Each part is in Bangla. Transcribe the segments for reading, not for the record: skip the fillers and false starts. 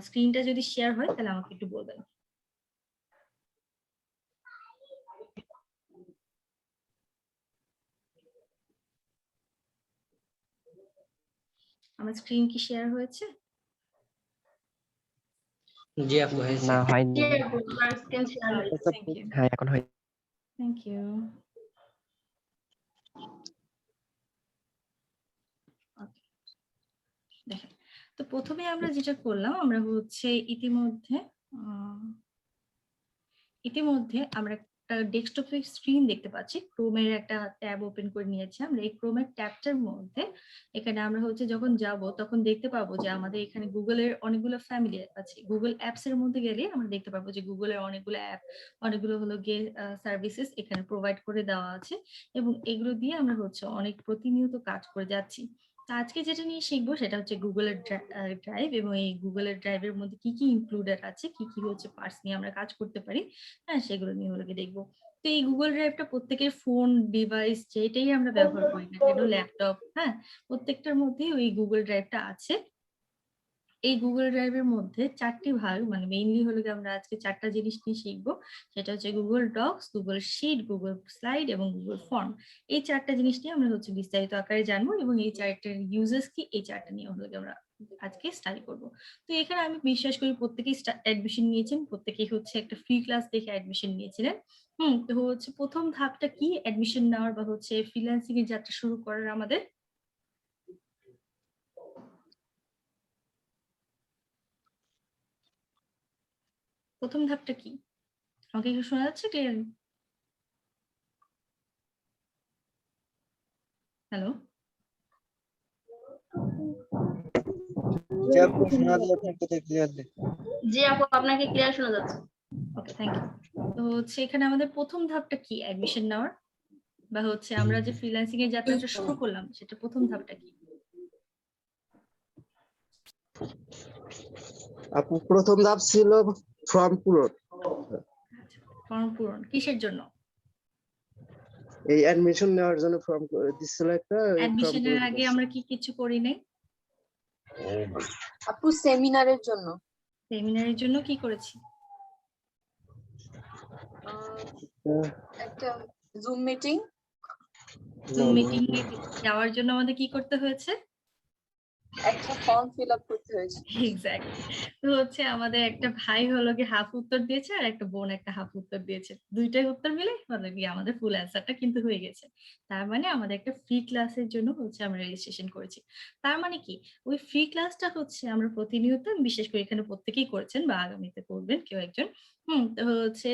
স্ক্রিনটা যদি শেয়ার হয় তাহলে আমাকে একটু বলবেন। আমার স্ক্রিন কি শেয়ার হয়েছে? জি আপু হয়েছে। না হয়নি। হ্যাঁ এখন হয়। Thank you. দেখেন, তো প্রথমে আমরা যেটা করলাম, আমরা হচ্ছে ইতিমধ্যে আমরা একটা ডেস্কটপের স্ক্রিন দেখতে পাচ্ছি। ক্রোমের একটা ট্যাব ওপেন করে নিয়েছি। আমরা এই ক্রোমের ট্যাবটার মধ্যে এখানে আমরা হচ্ছে যখন যাব তখন দেখতে পাবো যে আমাদের এখানে গুগলের অনেকগুলো ফ্যামিলি আছে। গুগল অ্যাপস এর মধ্যে গেলে আমরা দেখতে পাবো যে গুগলের অনেকগুলো অ্যাপ, অনেকগুলো হলো গিয়ে সার্ভিসেস এখানে প্রোভাইড করে দেওয়া আছে এবং এগুলো দিয়ে আমরা হচ্ছে অনেক প্রতিনিয়ত কাজ করে যাচ্ছি। তো আজকে যেটা নিয়ে শিখবো সেটা হচ্ছে গুগলের ড্রাইভ এবং এই গুগলের ড্রাইভের মধ্যে কি কি ইনক্লুডেড আছে, কি কি হচ্ছে পার্টস নিয়ে আমরা কাজ করতে পারি, হ্যাঁ সেগুলো নিয়ে হলো গিয়ে দেখবো। তো এই গুগল ড্রাইভটা প্রত্যেকের ফোন ডিভাইস যেটাই আমরা ব্যবহার করি না কেন, ল্যাপটপ, হ্যাঁ প্রত্যেকটার মধ্যেই ওই গুগল ড্রাইভটা আছে। এই গুগল ড্রাইভের মধ্যে 4টি ভাগ, মানে মেইনলি হলো গিয়ে আমরা আজকে 4টা জিনিস নিয়ে শিখবো। সেটা হচ্ছে Google docs, Google sheet, Google slide এবং গুগল ফর্ম। এই 4টা জিনিস নিয়ে আমরা হচ্ছে বিস্তারিত আকারে জানবো এবং এই 4টার ইউজেস কি, এই 4টা নিয়ে হলো গিয়ে আমরা আজকে স্টাডি করব। তো এখানে আমি বিশ্বাস করি প্রত্যেকেই অ্যাডমিশন নিয়েছেন, প্রত্যেকেই হচ্ছে একটা ফ্রি ক্লাস দেখে অ্যাডমিশন নিয়েছিলেন। তো হচ্ছে প্রথম ধাপটা কি অ্যাডমিশন নেওয়ার বা হচ্ছে ফ্রিল্যান্সিং এর যাত্রা শুরু করার আমাদের? প্রথম ধাপটা কি আমাকে কি শোনা যাচ্ছে ক্লিয়ারলি? হ্যালো, জি আপু আপনাকে ক্লিয়ার শোনা যাচ্ছে। Okay thank you. তো হচ্ছে এখানে আমাদের প্রথম ধাপটা কি অ্যাডমিশন নেওয়ার বা হচ্ছে আমরা যে ফ্রিল্যান্সিং এর যাত্রাটা শুরু করলাম সেটা প্রথম ধাপটা কি? আপু প্রথম ধাপ ছিল ফর্ম পূরণ। ফর্ম পূরণ কিসের জন্য? এই অ্যাডমিশন নেওয়ার জন্য ফর্ম দিছিল একটা। অ্যাডমিশনের আগে আমরা কি কিছু করি নাই? আপু সেমিনারের জন্য। সেমিনারের জন্য কি করেছি? একটা জুম মিটিং। জুম মিটিং এ যাওয়ার জন্য আমাদের কি করতে হয়েছে? একটা ফর্ম ফিল আপ করতে হয়েছে। এক্স্যাক্টলি। তো হচ্ছে আমাদের একটা ভাই হলো গিয়ে হাফ উত্তর দিয়েছে আর একটা বোন একটা হাফ উত্তর দিয়েছে। দুইটাই উত্তর মিলে হলো গিয়ে আমাদের ফুল অ্যান্সারটা কিন্তু হয়ে গেছে। তার মানে আমাদের একটা ফ্রি ক্লাসের জন্য হচ্ছে আমরা রেজিস্ট্রেশন করেছি। তার মানে কি ওই ফ্রি ক্লাসটা হচ্ছে আমরা প্রতিনিয়ত, বিশেষ করে এখানে প্রত্যেকেই করছেন বা আগামীতে করবেন কেউ একজন, তো হচ্ছে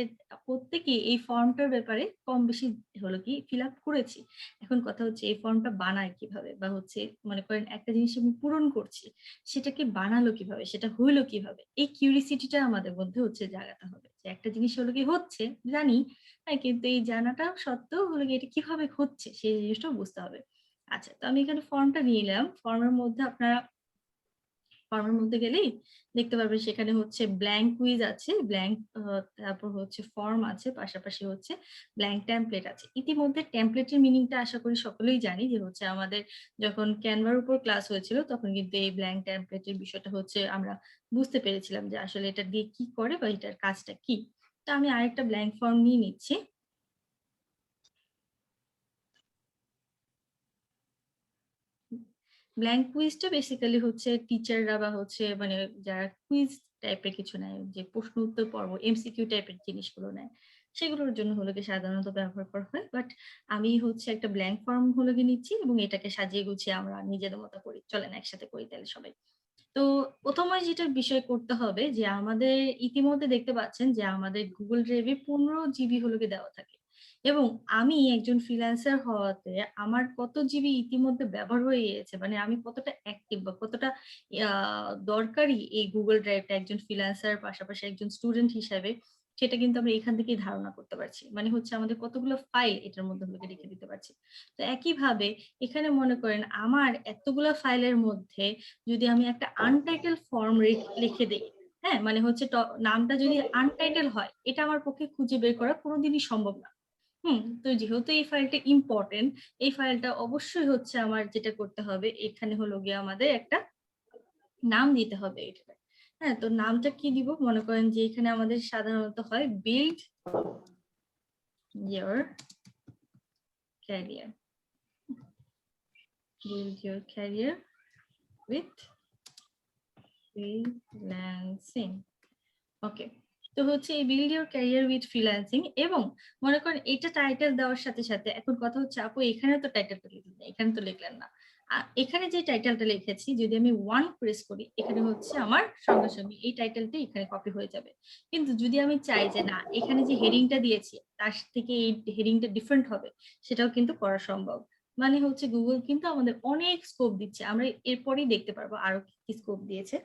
প্রত্যেকেই এই ফর্মটার ব্যাপারে কম বেশি হলো কি ফিল আপ করেছি। এখন কথা হচ্ছে এই ফর্মটা বানায় কিভাবে বা হচ্ছে মনে করেন একটা জিনিস আমি পূরণ করছি, সেটাকে বানালো কিভাবে, সেটা হইলো কিভাবে, এই কিউরিসিটিটা আমাদের মধ্যে হচ্ছে জাগাতে হবে যে একটা জিনিস হলো কি হচ্ছে জানি, হ্যাঁ কিন্তু এই জানাটা সত্ত্বেও হলো কি এটা কিভাবে হচ্ছে সেই জিনিসটাও বুঝতে হবে। আচ্ছা, তো আমি এখানে ফর্মটা নিয়ে নিলাম। ফর্মের মধ্যে গেলেই দেখতে পারবেন সেখানে হচ্ছে ব্ল্যাঙ্ক কুইজ আছে, তারপর হচ্ছে ফর্ম আছে, পাশাপাশি হচ্ছে ব্ল্যাঙ্ক টেমপ্লেট আছে। ইতিমধ্যে টেমপ্লেটের মিনিংটা আশা করি সকলেই জানি যে হচ্ছে আমাদের যখন ক্যানভার উপর ক্লাস হয়েছিল তখন কিন্তু এই ব্ল্যাঙ্ক টেমপ্লেটের বিষয়টা হচ্ছে আমরা বুঝতে পেরেছিলাম যে আসলে এটা দিয়ে কি করে বা এটার কাজটা কি। তো আমি আরেকটা ব্ল্যাঙ্ক ফর্ম নিয়ে নিচ্ছি। ব্ল্যাঙ্ক কুইজটা বেসিক্যালি হচ্ছে টিচাররা বা হচ্ছে মানে যারা কুইজ টাইপের কিছু নেয়, যে প্রশ্ন উত্তর পর্ব এমসিকিউ টাইপের জিনিসগুলো নেয়, সেগুলোর জন্য হলো গিয়ে সাধারণত ব্যবহার করা হয়। বাট আমি হচ্ছে একটা ব্ল্যাঙ্ক ফর্ম হলো গিয়ে নিচ্ছি এবং এটাকে সাজিয়ে গুছিয়ে আমরা নিজেদের মতো করি। চলেন একসাথে করি তাহলে সবাই। তো প্রথমে যেটা বিষয় করতে হবে যে আমাদের ইতিমধ্যে দেখতে পাচ্ছেন যে আমাদের গুগল ড্রাইভে 15 জিবি হলো গিয়ে দেওয়া থাকে এবং আমি একজন ফ্রিল্যান্সার হওয়াতে আমার কত জিবি ইতিমধ্যে ব্যবহার হয়ে গিয়েছে, মানে আমি কতটা অ্যাক্টিভ বা কতটা দরকারি এই গুগল ড্রাইভটা একজন ফ্রিল্যান্সার পাশাপাশি একজন স্টুডেন্ট হিসাবে, সেটা কিন্তু আমরা এখান থেকেই ধারণা করতে পারছি। মানে হচ্ছে আমাদের কতগুলো ফাইল এটার মধ্যে হলো গিয়ে রেখে দিতে পারছি। তো একইভাবে এখানে মনে করেন আমার এতগুলো ফাইলের মধ্যে যদি আমি একটা আনটাইটেল ফর্ম লিখে দেই, হ্যাঁ মানে হচ্ছে নামটা যদি আনটাইটেল হয় এটা আমার পক্ষে খুঁজে বের করা কোনোদিনই সম্ভব না। তো যেহেতু এই ফাইলটা ইম্পর্টেন্ট, এই ফাইলটা অবশ্যই হচ্ছে আমার যেটা করতে হবে এখানে হলো গিয়ে আমাদের একটা নাম দিতে হবে এটা। হ্যাঁ, তো নামটা কি দিব? মনে করেন যে এখানে আমাদের সাধারণত হয় build your career, build your career with freelancing. ওকে, তো হচ্ছে এই build your career with freelancing, এবং মনে করেন এটা টাইটেল দেওয়ার সাথে সাথে এখন কথা হচ্ছে আপু এখানে তো টাইটেলটা লিখলেন না, এখানে তো লিখলেন না। এখানে যে টাইটেলটা লিখেছি যদি আমি 1 প্রেস করি এখানে হচ্ছে আমার সঙ্গে সঙ্গে এই টাইটেলটা এখানে কপি হয়ে যাবে। কিন্তু যদি আমি চাই যে না এখানে যে হেডিংটা দিয়েছি তার থেকে এই হেডিংটা ডিফারেন্ট হবে, সেটাও কিন্তু করা সম্ভব। মানে হচ্ছে গুগল কিন্তু আমাদের অনেক স্কোপ দিচ্ছে, আমরা এরপরেই দেখতে পারবো আরো কি স্কোপ দিয়েছে।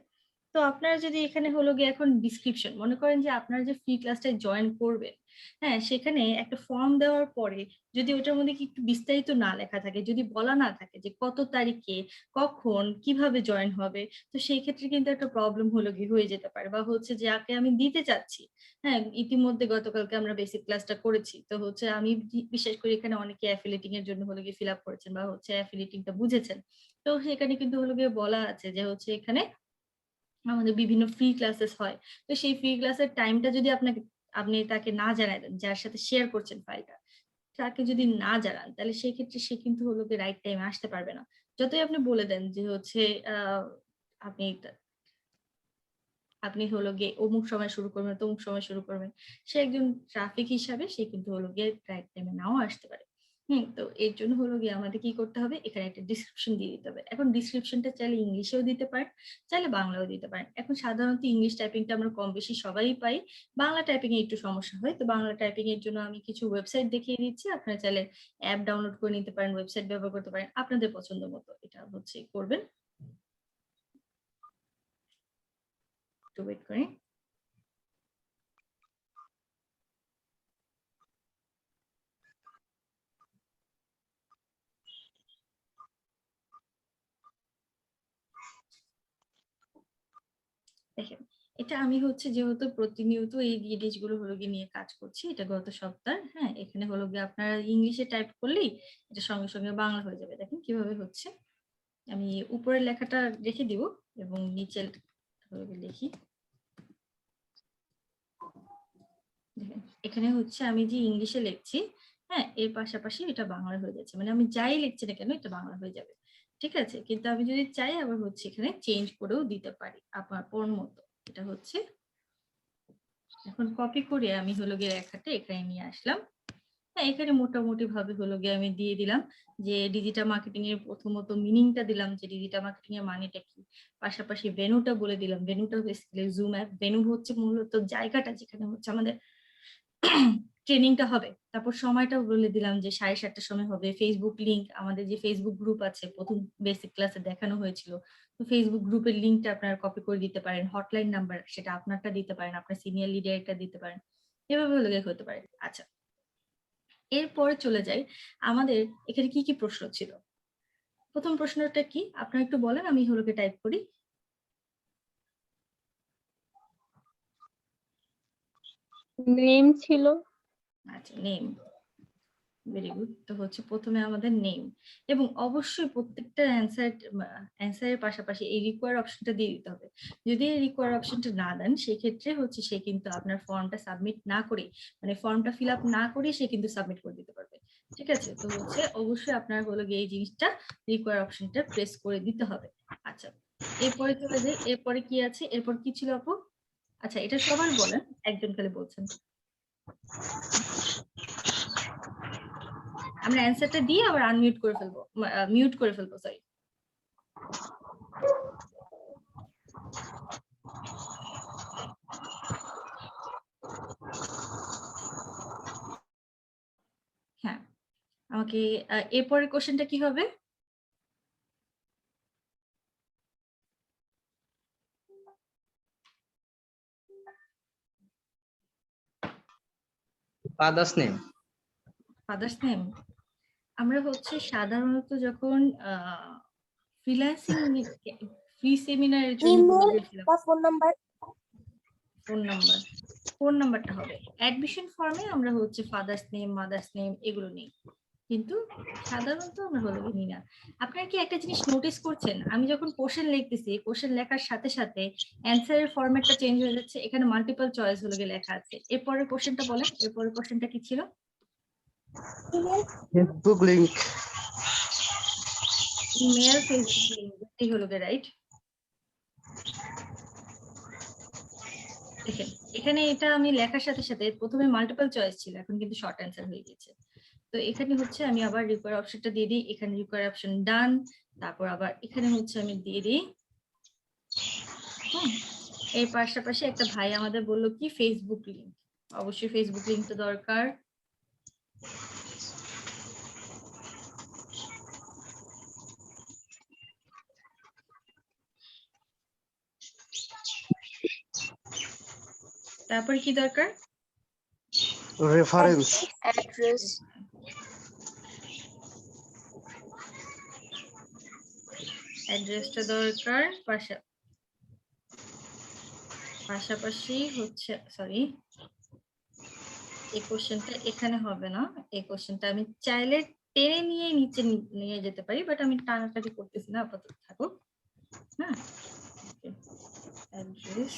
তো আপনারা যদি এখানে হলো গিয়ে এখন ডিসক্রিপশন, মনে করেন যে আপনারা যে ফ্রি ক্লাসটায় জয়েন করবেন, হ্যাঁ সেখানে একটা ফর্ম দেওয়ার পরে যদি ওটার মধ্যে কি একটু বিস্তারিত না লেখা থাকে, যদি বলা না থাকে যে কত তারিখে কখন কিভাবে জয়েন হবে, তো সেই ক্ষেত্রে কিন্তু একটা প্রবলেম হলো গিয়ে হয়ে যেতে পারে। বা হচ্ছে যে যাকে আমি দিতে চাচ্ছি, হ্যাঁ ইতিমধ্যে গতকালকে আমরা বেসিক ক্লাসটা করেছি, তো হচ্ছে আমি বিশেষ করে এখানে অনেকে অ্যাফিলিয়েটিং এর জন্য হলো গিয়ে ফিল আপ করেছেন বা হচ্ছে অ্যাফিলিয়েটিংটা বুঝেছেন। তো সেখানে কিন্তু হলো গিয়ে বলা আছে যে হচ্ছে এখানে আমাদের বিভিন্ন ফ্রি ক্লাসেস হয়। তো সেই ফ্রি ক্লাসের টাইমটা যদি আপনি তাকে না জানায় দেন, যার সাথে শেয়ার করছেন ফাইলটা, তাকে যদি না জানান তাহলে সেই ক্ষেত্রে সে কিন্তু হলো গিয়ে রাইট টাইমে আসতে পারবে না। যতই আপনি বলে দেন যে হচ্ছে আপনি আপনি হলো গিয়ে অমুক সময় শুরু করবেন, তমুক সময় শুরু করবেন, সে একজন ট্রাফিক হিসাবে সে কিন্তু হলো গিয়ে রাইট টাইমে নাও আসতে পারে। তো এর জন্য হলো গিয়ে আমাদের কি করতে হবে, এখানে একটা ডিসক্রিপশন দিয়ে দিতে হবে। এখন ডিসক্রিপশনটা চাইলে ইংলিশেও দিতে পারেন, চাইলে বাংলাও দিতে পারেন। এখন সাধারণত ইংলিশ টাইপিংটা আমরা কম বেশি সবাই পাই, বাংলা টাইপিং এ একটু সমস্যা হয়। তো বাংলা টাইপিং এর জন্য আমি কিছু ওয়েবসাইট দেখিয়ে দিচ্ছি, আপনারা চাইলে অ্যাপ ডাউনলোড করে নিতে পারেন, ওয়েবসাইট ব্যবহার করতে পারেন, আপনাদের পছন্দ মতো এটা হচ্ছে করবেন। একটু ওয়েট করেন। দেখেন, এটা আমি হচ্ছে যেহেতু প্রতিনিয়ত এই জিনিসগুলো হলো গিয়ে নিয়ে কাজ করছি, এটা গত সপ্তাহ। হ্যাঁ, এখানে হলো গিয়ে আপনারা ইংলিশে টাইপ করলেই এটা সঙ্গে সঙ্গে বাংলা হয়ে যাবে। দেখেন কিভাবে হচ্ছে, আমি উপরের লেখাটা রেখে দিব এবং নিচের লিখি। দেখেন এখানে হচ্ছে আমি যে ইংলিশে লিখছি, হ্যাঁ এর পাশাপাশি এটা বাংলা হয়ে যাচ্ছে, মানে আমি যাই লিখছি না কেন এটা বাংলা হয়ে যাবে। ঠিক আছে, কিন্তু আমি যদি চাই আবার হচ্ছে এখানে চেঞ্জ করেও দিতে পারি আপনার পর মতো। এটা হচ্ছে এখন কপি করে আমি হলো গিয়ে লেখাটা এখানে নিয়ে আসলাম। হ্যাঁ, এখানে মোটামুটি ভাবে হলো গিয়ে আমি দিয়ে দিলাম যে ডিজিটাল মার্কেটিং এর প্রথমত মিনিংটা দিলাম যে ডিজিটাল মার্কেটিং এর মানেটা কি, পাশাপাশি ভেন্যুটা বলে দিলাম। ভেন্যুটা বেসিক্যালি জুম অ্যাপ। ভেন্যু হচ্ছে মূলত জায়গাটা যেখানে হচ্ছে আমাদের ট্রেনিংটা হবে। তারপর সময়টাও বলে দিলাম যে 7:30টার সময় হবে। ফেসবুক লিংক, আমাদের যে ফেসবুক গ্রুপ আছে প্রথম বেসিক ক্লাসে দেখানো হয়েছিল, তো ফেসবুক গ্রুপের লিংকটা আপনারা কপি করে দিতে পারেন। হটলাইন নাম্বার সেটা আপনারটা দিতে পারেন, আপনার সিনিয়র লিডারটা দিতে পারেন, এভাবে হলে হতে পারে। আচ্ছা, এরপরে চলে যাই, আমাদের এখানে কি কি প্রশ্ন ছিল। প্রথম প্রশ্নটা কি আপনারা একটু বলেন, আমি হলোকে টাইপ করি। নেম ছিল। আচ্ছা, নেম, ভেরি গুড। তো হচ্ছে প্রথমে আমাদের নেম, এবং অবশ্যই প্রত্যেকটা অ্যান্সারের পাশাপাশি এই রিকোয়ার অপশনটা দিয়ে দিতে হবে। যদি এই রিকোয়ার অপশনটা না দেন সেক্ষেত্রে হচ্ছে সে কিন্তু আপনার ফর্মটা সাবমিট না করে, মানে ফর্মটা ফিল আপ না করে সে কিন্তু সাবমিট করে দিতে পারবে। ঠিক আছে, তো হচ্ছে অবশ্যই আপনার হলো গিয়ে এই জিনিসটা রিকোয়ার অপশনটা প্রেস করে দিতে হবে। আচ্ছা, এরপরে চলে যাই, এরপরে কি আছে, এরপর কি ছিল আপু? আচ্ছা, এটা সবার বলেন, একজন খালি বলছেন। আমরা অ্যান্সারটা দিয়ে আবার আনমিউট করে ফেলবো, মিউট করে ফেলবো, সরি। হ্যাঁ, আমাকে এরপরের কোশ্চেনটা কি হবে? Father's name. Father's name. আমরা হচ্ছে সাধারণত যখন ফ্রিল্যান্সিং ফ্রি সেমিনারের জন্য ফোন নাম্বার। ফোন নাম্বারটা হবে অ্যাডমিশন ফর্মে, আমরা হচ্ছে ফাদার্স নেম, মাদার্স নেম এগুলো নেই। কিন্তু সাধারণত আমরা হলো নিই না। আপনারা কি একটা জিনিস নোটিস করছেন, আমি যখন কোশ্চেন লিখতেছি, কোশ্চেন লেখার সাথে সাথে অ্যান্সারের ফরম্যাটটা চেঞ্জ হয়ে যাচ্ছে, এখানে মাল্টিপল চয়েস হলো গিয়ে লেখা আছে। এরপরের কোশ্চেনটা বলেন, এরপরের কোশ্চেনটা কি ছিল? Facebook link. Email, Facebook link, এই হলো গিয়ে রাইট। দেখেন এখানে এটা আমি লেখার সাথে সাথে প্রথমে মাল্টিপল চয়েস ছিল, এখন কিন্তু শর্ট অ্যান্সার হয়ে গেছে। তো এখানে হচ্ছে আমি আবার রিকোয়ার অপশনটা দিয়ে দিই, এখানে রিকোয়ার অপশন ডান, তারপর আবার এখানে হচ্ছে আমি দিয়ে দিই। এর পাশাপাশি একটা ভাই আমাদের বললো কি ফেসবুক লিংক, অবশ্যই ফেসবুক লিংক তো দরকার। তারপর কি দরকার? রেফারেন্স। অ্যাড্রেস। অ্যাড্রেসটা দরকার, পাশাপাশি হচ্ছে সরি এই কোশ্চেনটা এখানে হবে না, এই কোশ্চেনটা আমি চাইলে টেনে নিয়ে নিচে নিয়ে যেতে পারি, বাট আমি টানাটানি করতেছি না, আপাতত থাকুক। হ্যাঁ, অ্যাড্রেস।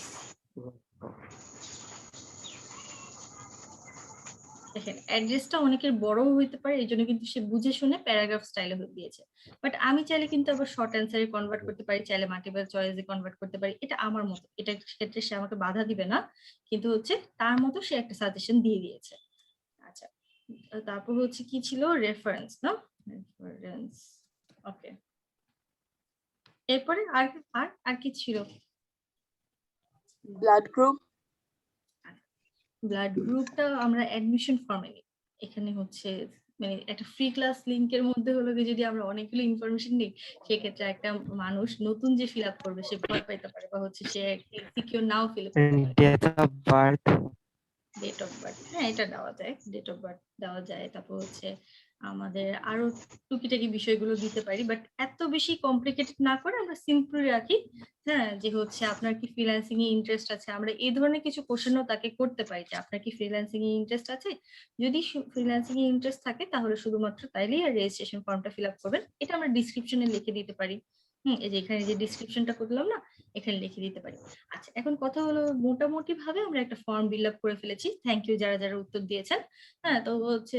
দেখেন অ্যাড্রেসটা অনেকের বড়ও হইতে পারে, এই জন্য কিন্তু সে বুঝে শুনে প্যারাগ্রাফ স্টাইলে দিয়েছে। বাট আমি চাইলে কিন্তু আবার শর্ট অ্যান্সারে কনভার্ট করতে পারি, চাইলে মাল্টিপল চয়েসে কনভার্ট করতে পারি, এটা আমার মতো, এটা ক্ষেত্রে সে আমাকে বাধা দিবে না, কিন্তু হচ্ছে তার মতো সে একটা সাজেশন দিয়ে দিয়েছে। আচ্ছা, তারপর হচ্ছে কি ছিল, রেফারেন্স না, রেফারেন্স। ওকে, এরপরে আর আর আর কি ছিল? Blood group. ব্লাড গ্রুপটা আমরা অ্যাডমিশন ফর্মে নিই। এখানে হচ্ছে মানে একটা ফ্রি ক্লাস লিংকের মধ্যে হলো যে যদি আমরা অনেকগুলো ইনফরমেশন নিই, সেক্ষেত্রে একটা মানুষ নতুন যে ফিল আপ করবে সে ভয় পাইতে পারে, বা হচ্ছে সে সিকিউর নাও ফিল আপ করতে পারে। Date of birth. Date of birth, হ্যাঁ এটা দেওয়া যায়, ডেট অফ বার্থ দেওয়া যায়। তারপর হচ্ছে আমাদের আরো টুকিটাকি বিষয়গুলো দিতে পারি, বাট এত বেশি কমপ্লিকেটেড না করে আমরা সিম্পল রাখি। হ্যাঁ, যে হচ্ছে আপনার কি ফ্রিল্যান্সিং এ ইন্টারেস্ট আছে, আমরা এই ধরনের কিছু কোশ্চেনও তাকে করতে পারি যে আপনার কি ফ্রিল্যান্সিং এ ইন্টারেস্ট আছে। যদি ফ্রিল্যান্সিং এ ইন্টারেস্ট থাকে তাহলে শুধুমাত্র তাইলেই আর রেজিস্ট্রেশন ফর্মটা ফিল আপ করবেন, এটা আমরা ডিসক্রিপশনে লিখে দিতে পারি। এই যে এখানে যে ডিসক্রিপশনটা করলাম না, এখানে লিখে দিতে পারি। আচ্ছা, এখন কথা হলো মোটামুটি ভাবে আমরা একটা ফর্ম ফিল আপ করে ফেলেছি, থ্যাংক ইউ যারা যারা উত্তর দিয়েছেন। হ্যাঁ, তো হচ্ছে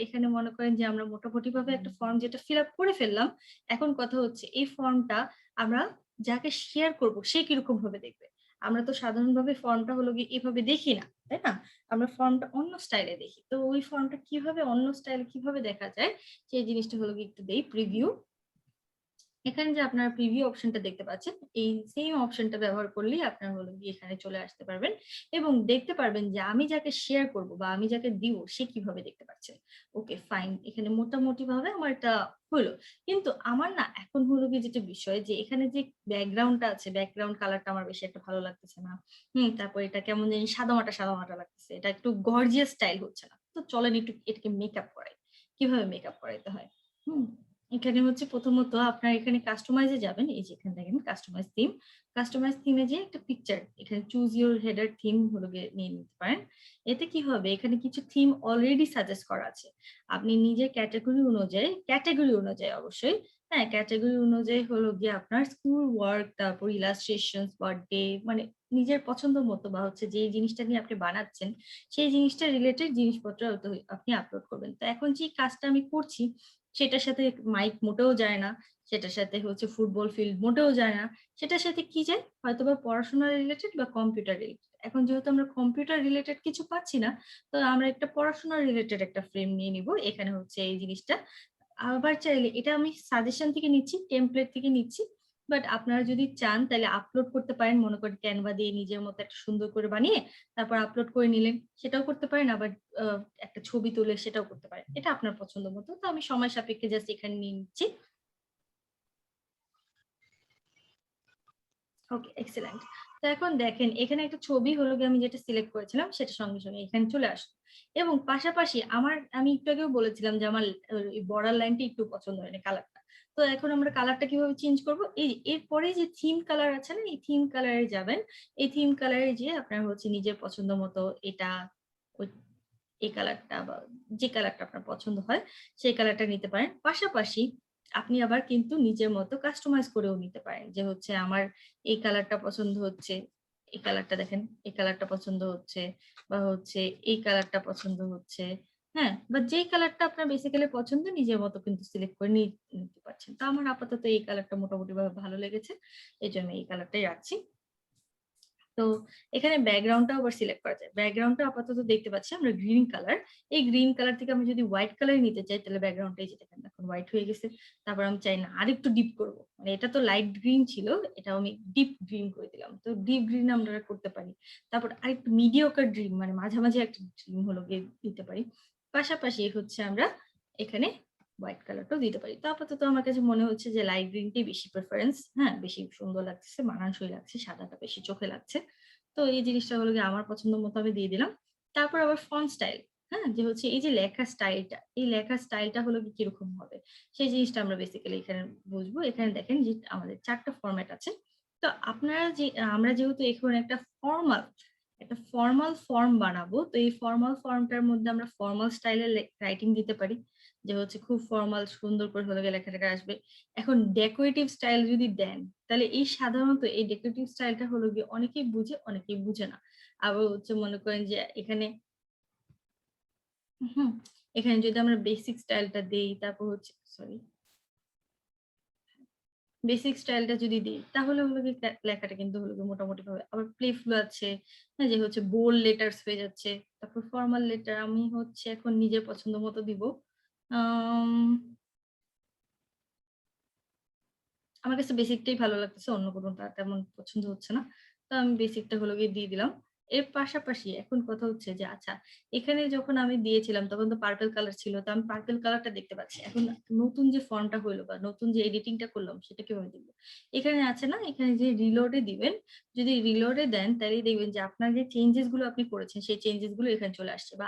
এখানে মনে করেন যে আমরা মোটামুটি ভাবে একটা ফর্ম যেটা ফিল আপ করে ফেললাম। এখন কথা হচ্ছে এই ফর্মটা আমরা যাকে শেয়ার করব সে কিরকম ভাবে দেখবে। আমরা তো সাধারণভাবে ফর্মটা হলো গিয়ে এভাবে দেখি না, তাই না? আমরা ফর্মটা অন্য স্টাইলে দেখি, তো ওই ফর্মটা কিভাবে অন্য স্টাইলে কিভাবে দেখা যায় সেই জিনিসটা হলো গিয়ে একটু দেই প্রিভিউ। এখানে যে আপনারা প্রিভিউ অপশনটা দেখতে পাচ্ছেন, এই সেম অপশনটা ব্যবহার করলেই আপনারা হলো গিয়ে এখানে চলে আসতে পারবেন এবং দেখতে পারবেন যে আমি যাকে শেয়ার করব বা আমি যাকে দিব সে কিভাবে দেখতে পাচ্ছে। ওকে ফাইন, এখানে মোটামুটি ভাবে আমার এটা হলো। কিন্তু আমার না এখন হলো গিয়ে যেটা বিষয়, যে এখানে যে ব্যাকগ্রাউন্ডটা আছে, ব্যাকগ্রাউন্ড কালারটা আমার বেশি একটা ভালো লাগতেছে না। তারপর এটা কেমন জানি সাদামাটা লাগতেছে, এটা একটু গর্জিয়াস স্টাইল হচ্ছে না। তো চলেন একটু এটাকে মেকআপ করাই। কিভাবে মেকআপ করাইতে হয়? এখানে হচ্ছে প্রথমত আপনার এখানে কাস্টমাইজে যাবেন, এই যে এখানে দেখেন কাস্টমাইজ থিমে যে একটা পিকচার, এখানে চুজ ইউর হেডার থিম হলো নিয়ে নিতে পারেন। এতে কি হবে, এখানে কিছু থিম অলরেডি সাজেস্ট করা আছে, আপনি নিজের ক্যাটাগরি অনুযায়ী অবশ্যই, হ্যাঁ ক্যাটাগরি অনুযায়ী হলো গিয়ে আপনার স্কুল ওয়ার্ক, তারপর ইলাস্ট্রেশন, বার্থডে, মানে নিজের পছন্দ মতো বা হচ্ছে যে জিনিসটা নিয়ে আপনি বানাচ্ছেন সেই জিনিসটা রিলেটেড জিনিসপত্র আপনি আপলোড করবেন। তো এখন যে কাজটা আমি করছি সেটার সাথে মাইক মোটেও যায় না, সেটার সাথে হচ্ছে ফুটবল ফিল্ড মোটেও যায় না, সেটার সাথে কি যায় হয়তোবা পড়াশোনা রিলেটেড বা কম্পিউটার রিলেটেড। এখন যেহেতু আমরা কম্পিউটার রিলেটেড কিছু পাচ্ছি না, তো আমরা একটা পড়াশোনা রিলেটেড একটা ফ্রেম নিয়ে নিব। এখানে হচ্ছে এই জিনিসটা আবার চাইলে এটা আমি সাজেশন থেকে নিচ্ছি, টেমপ্লেট থেকে নিচ্ছি, বাট আপনারা যদি চান তাহলে আপলোড করতে পারেন, মনে করেন ক্যানভা দিয়ে নিজের মতো একটা সুন্দর করে বানিয়ে তারপর আপলোড করে নিলেন, সেটাও করতে পারেন। আবার একটা ছবি তুলে সেটাও করতে পারেন, এটা আপনার পছন্দ মতো। তো আমি সময় সাপেক্ষে জাস্ট এখানে নিয়ে নিচ্ছি। ওকে এক্সেলেন্ট। তো এখন দেখেন এখানে একটা ছবি হলো গিয়ে আমি যেটা সিলেক্ট করেছিলাম সেটা সঙ্গে সঙ্গে এখানে চলে আসলো, এবং পাশাপাশি আমি একটু আগেও বলেছিলাম যে আমার বর্ডার লাইনটা একটু পছন্দ হয়নি কালারটা। তো এখন আমরা কালারটা কিভাবে চেঞ্জ করব, এই এরপরে যে থিম কালার আছে না, এই থিম কালারে যাবেন। এই থিম কালারে যে আপনার হচ্ছে নিজের পছন্দ মতো এটা এই কালারটা বা যে কালারটা আপনার পছন্দ হয় সেই কালারটা নিতে পারেন। পাশাপাশি আপনি আবার কিন্তু নিজের মতো কাস্টমাইজ করেও নিতে পারেন। যে হচ্ছে আমার এই কালারটা পছন্দ হচ্ছে, এই কালারটা দেখেন, এই কালারটা পছন্দ হচ্ছে বা হচ্ছে এই কালারটা পছন্দ হচ্ছে। হ্যাঁ? বা যেই কালারটা আপনার বেসিক্যালি পছন্দ নিজের মতো কিন্তু সিলেক্ট করে নিতে পারছেন। তো আমার আপাতত এই কালারটা মোটামুটিভাবে ভালো লেগেছে। এজন্য এই কালারটাই রাখছি। তো এখানে ব্যাকগ্রাউন্ডটাও আবার সিলেক্ট করা যায়। ব্যাকগ্রাউন্ডটা আপাতত দেখতে পাচ্ছি আমরা গ্রিন কালার। এই গ্রিন কালার থেকে আমি যদি হোয়াইট কালার নিতে চাই তাহলে ব্যাকগ্রাউন্ডটা এই যে দেখেন এখন হোয়াইট হয়ে গেছে। তারপর আমি চাই না আরেকটু ডিপ করব। মানে এটা তো লাইট গ্রিন ছিল, এটাও আমি ডিপ গ্রিন করে দিলাম। তো ডিপ গ্রিন আমরা করতে পারি। তারপর আরেকটু মিডিওকার ড্রিম মানে মাঝামাঝি একটা ড্রিম হলো গিয়ে দিতে পারি। পাশাপাশি হচ্ছে আমরা এখানে হোয়াইট কালারটাও দিতে পারি। তো আপাতত আমার কাছে মনে হচ্ছে যে লাইট গ্রিনটাই বেশি প্রেফারেন্স। হ্যাঁ? বেশি সুন্দর লাগতেছে, মানানসই লাগছে, সাদাটা বেশি চোখে লাগছে। তো এই জিনিসটা হলো গিয়ে আমার পছন্দ মতো আমি দিয়ে দিলাম। তারপর আবার ফন্ট স্টাইল, হ্যাঁ? যে হচ্ছে এই যে লেখার স্টাইলটা, এই লেখার স্টাইলটা হলো গিয়ে কিরকম হবে? সেই জিনিসটা আমরা বেসিক্যালি এখানে বুঝবো। এখানে দেখেন যে আমাদের ৪ টা ফরমেট আছে। তো আপনারা যে আমরা যেহেতু এখন একটা ফরমাল ফর্ম বানাবো। তো এই ফরমাল ফর্মটার মধ্যে আমরা ফরমাল স্টাইলে রাইটিং দিতে পারি। যে হচ্ছে খুব ফরমাল সুন্দর করে হলো গিয়ে লেখাটা আসবে। এখন ডেকোরেটিভ স্টাইল যদি দেন, তাহলে এই সাধারণত এই ডেকোরেটিভ স্টাইলটা হলো গিয়ে অনেকেই বুঝে, অনেকেই বুঝে না। আবার হচ্ছে মনে করেন যে এখানে হুম, এখানে যদি আমরা বেসিক স্টাইলটা দেই, তারপর হচ্ছে সরি, বেসিক স্টাইলটা যদি দিই, তাহলে হলো গিয়ে লেখাটা কিন্তু হলো গিয়ে মোটামুটি ভাবে আবার প্লেফুল আছে, হ্যাঁ? যে হচ্ছে বোল্ড লেটারস হয়ে যাচ্ছে। তারপর ফরমাল লেটার আমি হচ্ছে এখন নিজের পছন্দ মতো দিব। আম আমার কাছে বেসিকটাই ভালো লাগতেছে। অন্য কোনটা তেমন পছন্দ হচ্ছে না। তো আমি বেসিকটা হলো গিয়ে দিয়ে দিলাম। এর পাশাপাশি এখন কথা হচ্ছে যে আচ্ছা, এখানে যখন আমি দিয়েছিলাম তখন তো পার্পল কালার ছিল। তো আমি পার্পল কালারটা দেখতে পাচ্ছি। এখন নতুন যে ফন্টটা হইলো বা নতুন যে এডিটিংটা করলাম সেটা কিভাবে দিব? এখানে আছে না? এখানে যে রিলোড এ দিবেন। যদি রিলোড এ দেন তাহলেই দেখবেন যে আপনার যে চেঞ্জেস গুলো আপনি করেছেন সেই চেঞ্জেস গুলো এখানে চলে আসছে বা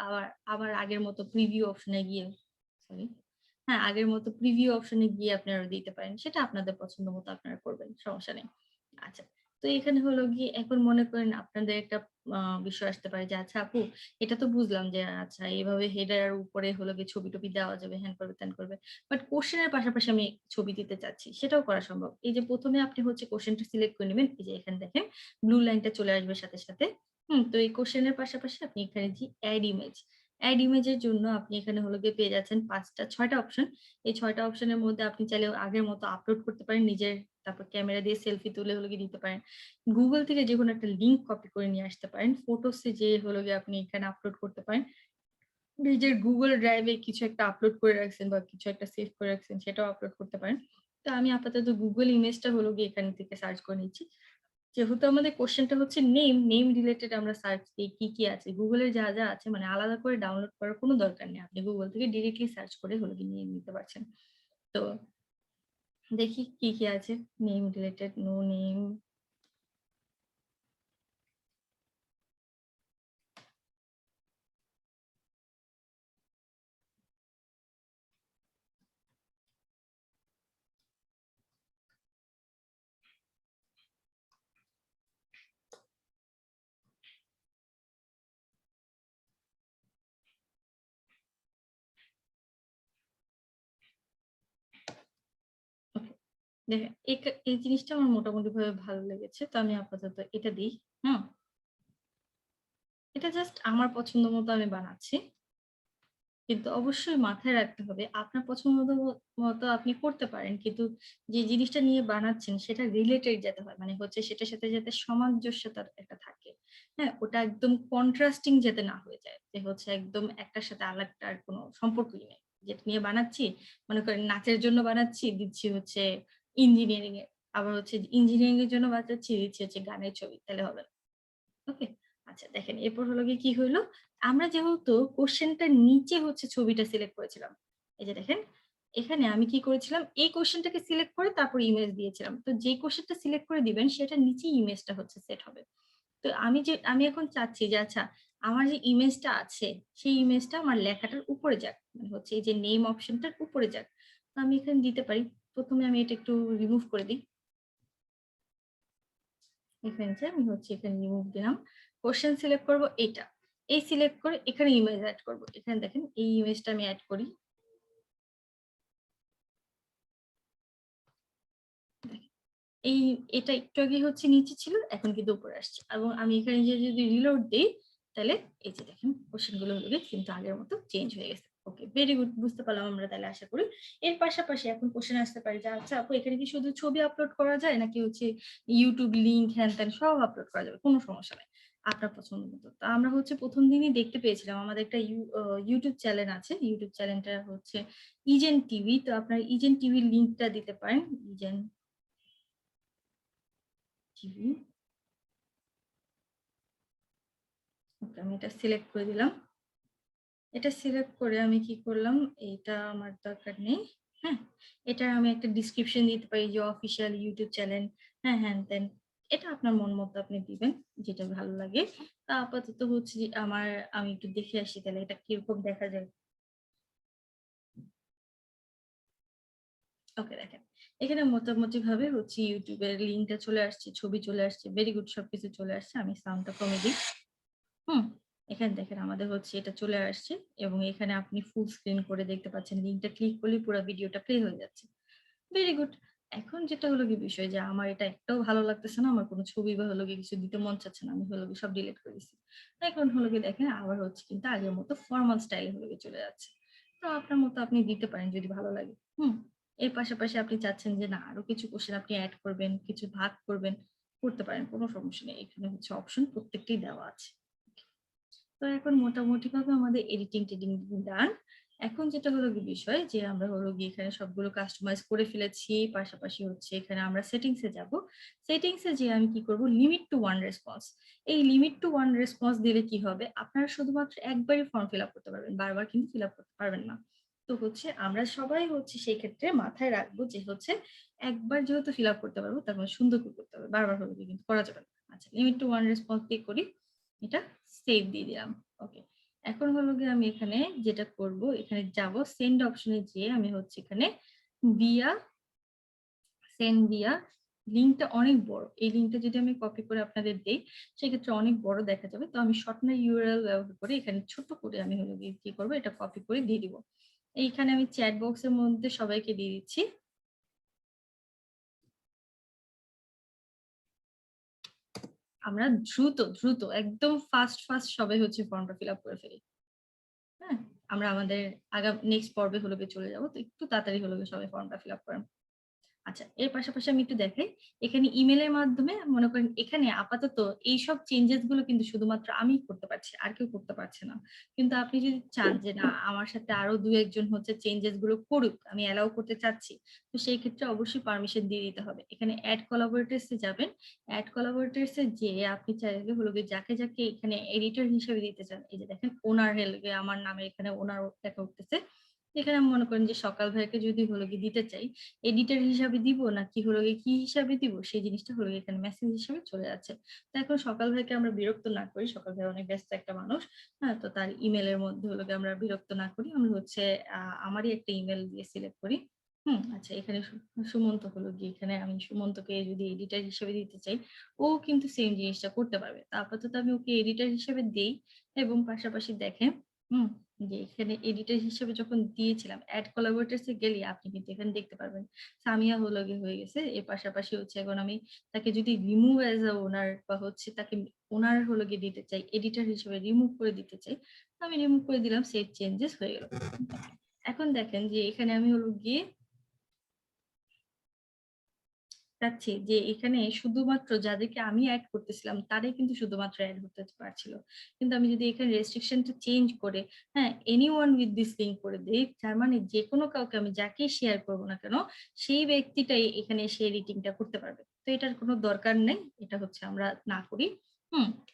আবার আগের মতো প্রিভিউ অপশন এ গিয়ে সরি হ্যাঁ, আগের মতো প্রিভিউ অপশন এ গিয়ে আপনারা দিতে পারেন। সেটা আপনাদের পছন্দ মতো আপনারা করবেন। সমস্যা নেই। আচ্ছা। তো এখানে হলো গিয়ে এখন মনে করেন আপনাদের একটা আ বিষয় আসতে পারে যে আচ্ছা আপু এটা তো বুঝলাম যে আচ্ছা এভাবে হেডার উপরে হলো গিয়ে ছবি-টবি দেওয়া যাবে, হ্যান করবে, ত্যান করবে। বাট কোয়েশ্চেন এর পাশাপাশি আমি ছবি দিতে চাচ্ছি। সেটাও করা সম্ভব। এই যে ১ম এ আপনি হচ্ছে কোয়েশ্চেনটা সিলেক্ট করে নিবেন। এই যে এখানে দেখেন ব্লু লাইনটা চলে আসবে সাথে, সাথে। তো এই কোয়েশ্চেন এর পাশাপাশি আপনি এখানে যে এড ইমেজ এড ইমেজের জন্য আপনি এখানে হলো গিয়ে পেয়ে যাচ্ছেন ৫ টা ৬ টা অপশন। এই ৬ টা অপশনের মধ্যে আপনি চাইলে আগের মতো আপলোড করতে পারেন নিজের, তারপর ক্যামেরা দিয়ে সেলফি তুলে হলো গিয়ে দিতে পারেন। Google থেকে যেকোনো একটা লিঙ্ক কপি করে নিয়ে আসতে পারেন। ফটোস এ যেয়ে হলো গিয়ে আপনি এখানে আপলোড করতে পারেন। নিজের Google Drive এ কিছু একটা আপলোড করে রাখছেন বা কিছু একটা সেভ করে রাখছেন সেটাও আপলোড করতে পারেন। তো আমি আপাতত Google ইমেজটা হলো গিয়ে এখান থেকে সার্চ করে নিচ্ছি। যেহেতু আমাদের কোয়েশ্চেনটা হচ্ছে নেম রিলেটেড আমরা সার্চ দিই কি আছে। Google এ যা আছে মানে আলাদা করে ডাউনলোড করার কোনো দরকার নেই। আপনি Google থেকে ডিরেক্টলি সার্চ করে হলো গিয়ে নিয়ে নিতে পারছেন। তো দেখি কি আছে? Name related, no name. Okay. দেখেন এই জিনিসটা আমার মোটামুটিভাবে ভালো লেগেছে। তো আমি আপাতত এটা দিই। হুম? এটা জাস্ট আমার পছন্দ মতো আমি বানাচ্ছি। কিন্তু অবশ্যই মাথায় রাখতে হবে আপনার পছন্দ মতো আপনি করতে পারেন। কিন্তু যে জিনিসটা নিয়ে বানাচ্ছেন সেটা রিলেটেড যাতে হয়। মানে হচ্ছে সেটার সাথে যাতে সামঞ্জস্যতা একটা থাকে। হ্যাঁ? ওটা একদম কন্ট্রাস্টিং যাতে না হয়ে যায়। যে হচ্ছে একদম একটার সাথে আরেকটার কোনো সম্পর্কই নেই। যেটা নিয়ে বানাচ্ছি, মনে করেন নাচের জন্য বানাচ্ছি, দিচ্ছি হচ্ছে ইঞ্জিনিয়ারিং এ। আবার হচ্ছে ইঞ্জিনিয়ারিং এর জন্য বানাচ্ছি, দিচ্ছি হচ্ছে গানের ছবি। তাহলে হবে না। ওকে? আচ্ছা দেখেন এরপর হলো গিয়ে কি হইলো? আমরা যেহেতু কোয়েশ্চেনটার নিচে হচ্ছে ছবিটা সিলেক্ট করেছিলাম। এই যে দেখেন, এখানে আমি কি করেছিলাম? এই কোয়েশ্চেনটাকে সিলেক্ট করে তারপর ইমেজ দিয়েছিলাম। তো যেই কোয়েশ্চেনটা সিলেক্ট করে দিবেন সেটার নিচেই ইমেজটা হচ্ছে সেট হবে। তো আমি এখন চাচ্ছি যে আচ্ছা আমার যে ইমেজটা আছে, সেই ইমেজটা আমার লেখাটার উপরে যাক। মানে হচ্ছে এই যে নেম অপশনটার উপরে যাক। তো আমি এখানে দিতে পারি। ১ম এ আমি এটা একটু রিমুভ করে দিই। এখানে যে আমি হচ্ছে এখানে রিমুভ দিলাম। কোয়েশ্চেন সিলেক্ট করব এইটা। এই সিলেক্ট করে এখানে ইমেজ অ্যাড করব। এখানে দেখেন এই ইমেজটা আমি অ্যাড করি। এই এটা একটু আগে হচ্ছে নিচে ছিল, এখন কিন্তু উপরে আসছে। এবং আমি এখানে যদি রিলোড দেই, তাহলে এই যে দেখেন কোশ্চেন গুলো হলো কিন্তু আগের মতো চেঞ্জ হয়ে গেছে। ওকে, ভেরি গুড, বুঝতে পারলাম আমরা তাহলে আশা করি। এর পাশাপাশি এখন কোশ্চেন আসতে পারে যে আচ্ছা আপু এখানে কি শুধু ছবি আপলোড করা যায় নাকি হচ্ছে ইউটিউব লিংক হ্যান ত্যান সব আপলোড করা যাবে? কোনো সমস্যা নাই, আপনার পছন্দ মতো। তো আমরা হচ্ছে প্রথম দিনই দেখতে পেয়েছিলাম আমাদের একটা ইউটিউব চ্যানেল আছে। ইউটিউব চ্যানেলটা হচ্ছে ইজেন টিভি। তো আপনার ইজেন টিভির লিংকটা দিতে পারেন। ইজেন টিভি, ওকে, আমি এটা সিলেক্ট করে দিলাম। এটা সিলেক্ট করে আমি কি করলাম, এটা আমার দরকার নেই। হ্যাঁ, এটা আমি একটা ডিসক্রিপশন দিতে পারি যে অফিসিয়াল ইউটিউব চ্যানেল, হ্যাঁ হ্যাঁ দেন এটা আপনার মন মতো আপনি দিবেন, যেটা ভালো লাগে। তা আপাতত হচ্ছে যে আমি একটু দেখে আসি তাহলে এটা কিরকম দেখা যায়। ওকে, দেখেন এখানে মোটামুটি ভাবে হচ্ছে ইউটিউবের লিঙ্কটা চলে আসছে, ছবি চলে আসছে, ভেরি গুড, সবকিছু চলে আসছে। আমি সাউন্ডটা কমে দিই। হুম, এখানে দেখেন আমাদের হচ্ছে এটা চলে আসছে এবং এখানে আপনি ফুল স্ক্রিন করে দেখতে পাচ্ছেন। লিঙ্কটা ক্লিক করলে পুরো ভিডিওটা প্লে হয়ে যাচ্ছে। Very good. এখন যেটা হলো কি বিষয় যে আমার এটা একটাও ভালো লাগতেছে না, আমার কোনো ছবি বা হলো গিয়ে কিছু দিতে মন চাচ্ছে না, আমি হলো গিয়ে সব ডিলিট করে দিচ্ছি। এখন হলো গিয়ে দেখেন আবার হচ্ছে কিন্তু আগের মতো ফর্মাল স্টাইলে হলো গিয়ে চলে যাচ্ছে। তো আপনার মতো আপনি দিতে পারেন যদি ভালো লাগে। এর পাশাপাশি আপনি চাচ্ছেন যে না আরো কিছু কোশ্চেন আপনি অ্যাড করবেন, কিছু ভাগ করবেন, করতে পারেন, কোনো সমস্যা নেই। এখানে হচ্ছে অপশন প্রত্যেকটাই দেওয়া আছে। তো এখন মোটামুটি ভাবে আমাদের এডিটিং টেডিং ডান। এখন যেটা হলো গিয়ে বিষয় যে আমরা হলো গিয়ে এখানে সবগুলো কাস্টমাইজ করে ফেলেছি। পাশাপাশি হচ্ছে এখানে আমরা সেটিংস এ যাব। সেটিংস এ যেয়ে আমি কি করব, লিমিট টু ওয়ান রেসপন্স। এই লিমিট টু ওয়ান রেসপন্স দিলে কি হবে, আপনারা শুধুমাত্র একবারই ফর্ম ফিল আপ করতে পারবেন, বারবার কিন্তু ফিল আপ করতে পারবেন না। তো হচ্ছে আমরা সবাই হচ্ছে সেই ক্ষেত্রে মাথায় রাখবো যে হচ্ছে একবার যেহেতু ফিল আপ করতে পারবো তার মানে সুন্দর করে করতে হবে, বারবার হলো গিয়ে কিন্তু করা যাবে না। আচ্ছা, লিমিট টু ওয়ান রেসপন্স দিয়ে করি, এটা সেভ দিয়ে দিলাম। ওকে, এখন হলো গিয়ে আমি এখানে যেটা করব, এখানে যাব সেন্ড অপশনে যেয়ে আমি হচ্ছে এখানে ভিয়া সেন্ড ভিয়া, লিঙ্কটা অনেক বড়, এই লিঙ্কটা যদি আমি কপি করে আপনাদের দেই সেক্ষেত্রে অনেক বড় দেখা যাবে। তো আমি শর্টনার ইউআরএল ব্যবহার করে এখানে ছোট করে আমি হলো গিয়ে কি করবো, এটা কপি করে দিয়ে দিব। এইখানে আমি চ্যাট বক্সের মধ্যে সবাইকে দিয়ে দিচ্ছি। আমরা দ্রুত দ্রুত একদম ফাস্ট ফাস্ট সবাই হচ্ছে ফর্মটা ফিল আপ করে ফেলি। হ্যাঁ, আমরা আমাদের নেক্সট পর্বে হলো গিয়ে চলে যাব। তো একটু তাড়াতাড়ি হলো গিয়ে সবাই ফর্মটা ফিল আপ করেন। আচ্ছা, এর পাশাপাশি আমি একটু দেখাই। এখানে ইমেইলের মাধ্যমে মনে করেন এখানে আপাতত এইসব চেঞ্জেস গুলো কিন্তু শুধুমাত্র আমিই করতে পারছি, আর কেউ করতে পারছে না। কিন্তু আপনি যদি চান যে না আমার সাথে আরো ২-১ জন হচ্ছে চেঞ্জেস গুলো করুক, আমি অ্যালাউ করতে চাচ্ছি, তো সেই ক্ষেত্রে অবশ্যই পারমিশন দিয়ে দিতে হবে। এখানে এড কোলাবোরেটরস এ যাবেন। এড কোলাবোরেটরস এ যেয়ে আপনি চাইলে হলো গিয়ে যাকে যাকে এখানে এডিটর হিসেবে দিতে চান, এই যে দেখেন ওনার হলো গিয়ে আমার নামে এখানে ওনার দেখা উঠতেছে। এখানে আমি মনে করেন যে সকাল ভাইকে যদি হলো গিয়ে দিতে চাই, এডিটর হিসাবে দিব নাকি হলো গিয়ে কি হিসাবে দিব, সেই জিনিসটা হলো গিয়ে এখানে মেসেজ হিসাবে চলে যাচ্ছে। তো এখন সকাল ভাইকে আমরা বিরক্ত না করি, সকাল ভাই অনেক ব্যস্ত একটা মানুষ। হ্যাঁ, তো তার ইমেলের মধ্যে হলো গিয়ে আমরা বিরক্ত না করি, আমরা হচ্ছে আমারই একটা ইমেল দিয়ে সিলেক্ট করি। আচ্ছা, এখানে সুমন্ত হলো গিয়ে এখানে আমি সুমন্তকে যদি এডিটর হিসেবে দিতে চাই, ও কিন্তু সেম জিনিসটা করতে পারবে। তা আপাতত আমি ওকে এডিটর হিসেবে দেই। এবং পাশাপাশি দেখেন হুম যে এখানে এডিটর হিসেবে যখন দিয়েছিলাম, অ্যাড কোলাবোরেটরস এ গেলে আপনি কিন্তু এখানে দেখতে পারবেন সামিয়া হলো গিয়ে হয়ে গেছে। এর পাশাপাশি হচ্ছে এখন আমি তাকে যদি রিমুভ অ্যাজ আ ওনার বা হচ্ছে তাকে ওনার হলো গিয়ে দিতে চাই, এডিটর হিসেবে রিমুভ করে দিতে চাই, আমি রিমুভ করে দিলাম, সেভ চেঞ্জেস হয়ে গেল। এখন দেখেন যে এখানে আমি হলো গিয়ে চাচ্ছি যে এখানে শুধুমাত্র যাদেরকে আমি এড করতেছিলাম তারাই কিন্তু শুধুমাত্র এড হতে পারছিল। কিন্তু আমি যদি এখানে রেস্ট্রিকশনটা চেঞ্জ করে হ্যাঁ এনিওয়ান উইথ দিস লিংক করে দেই, তার মানে যেকোনো কাউকে আমি যাকেই শেয়ার করব না কেন সেই ব্যক্তিটাই এখানে এসে এডিটিংটা করতে পারবে। তো এটার কোনো দরকার নেই, এটা হচ্ছে আমরা না করি।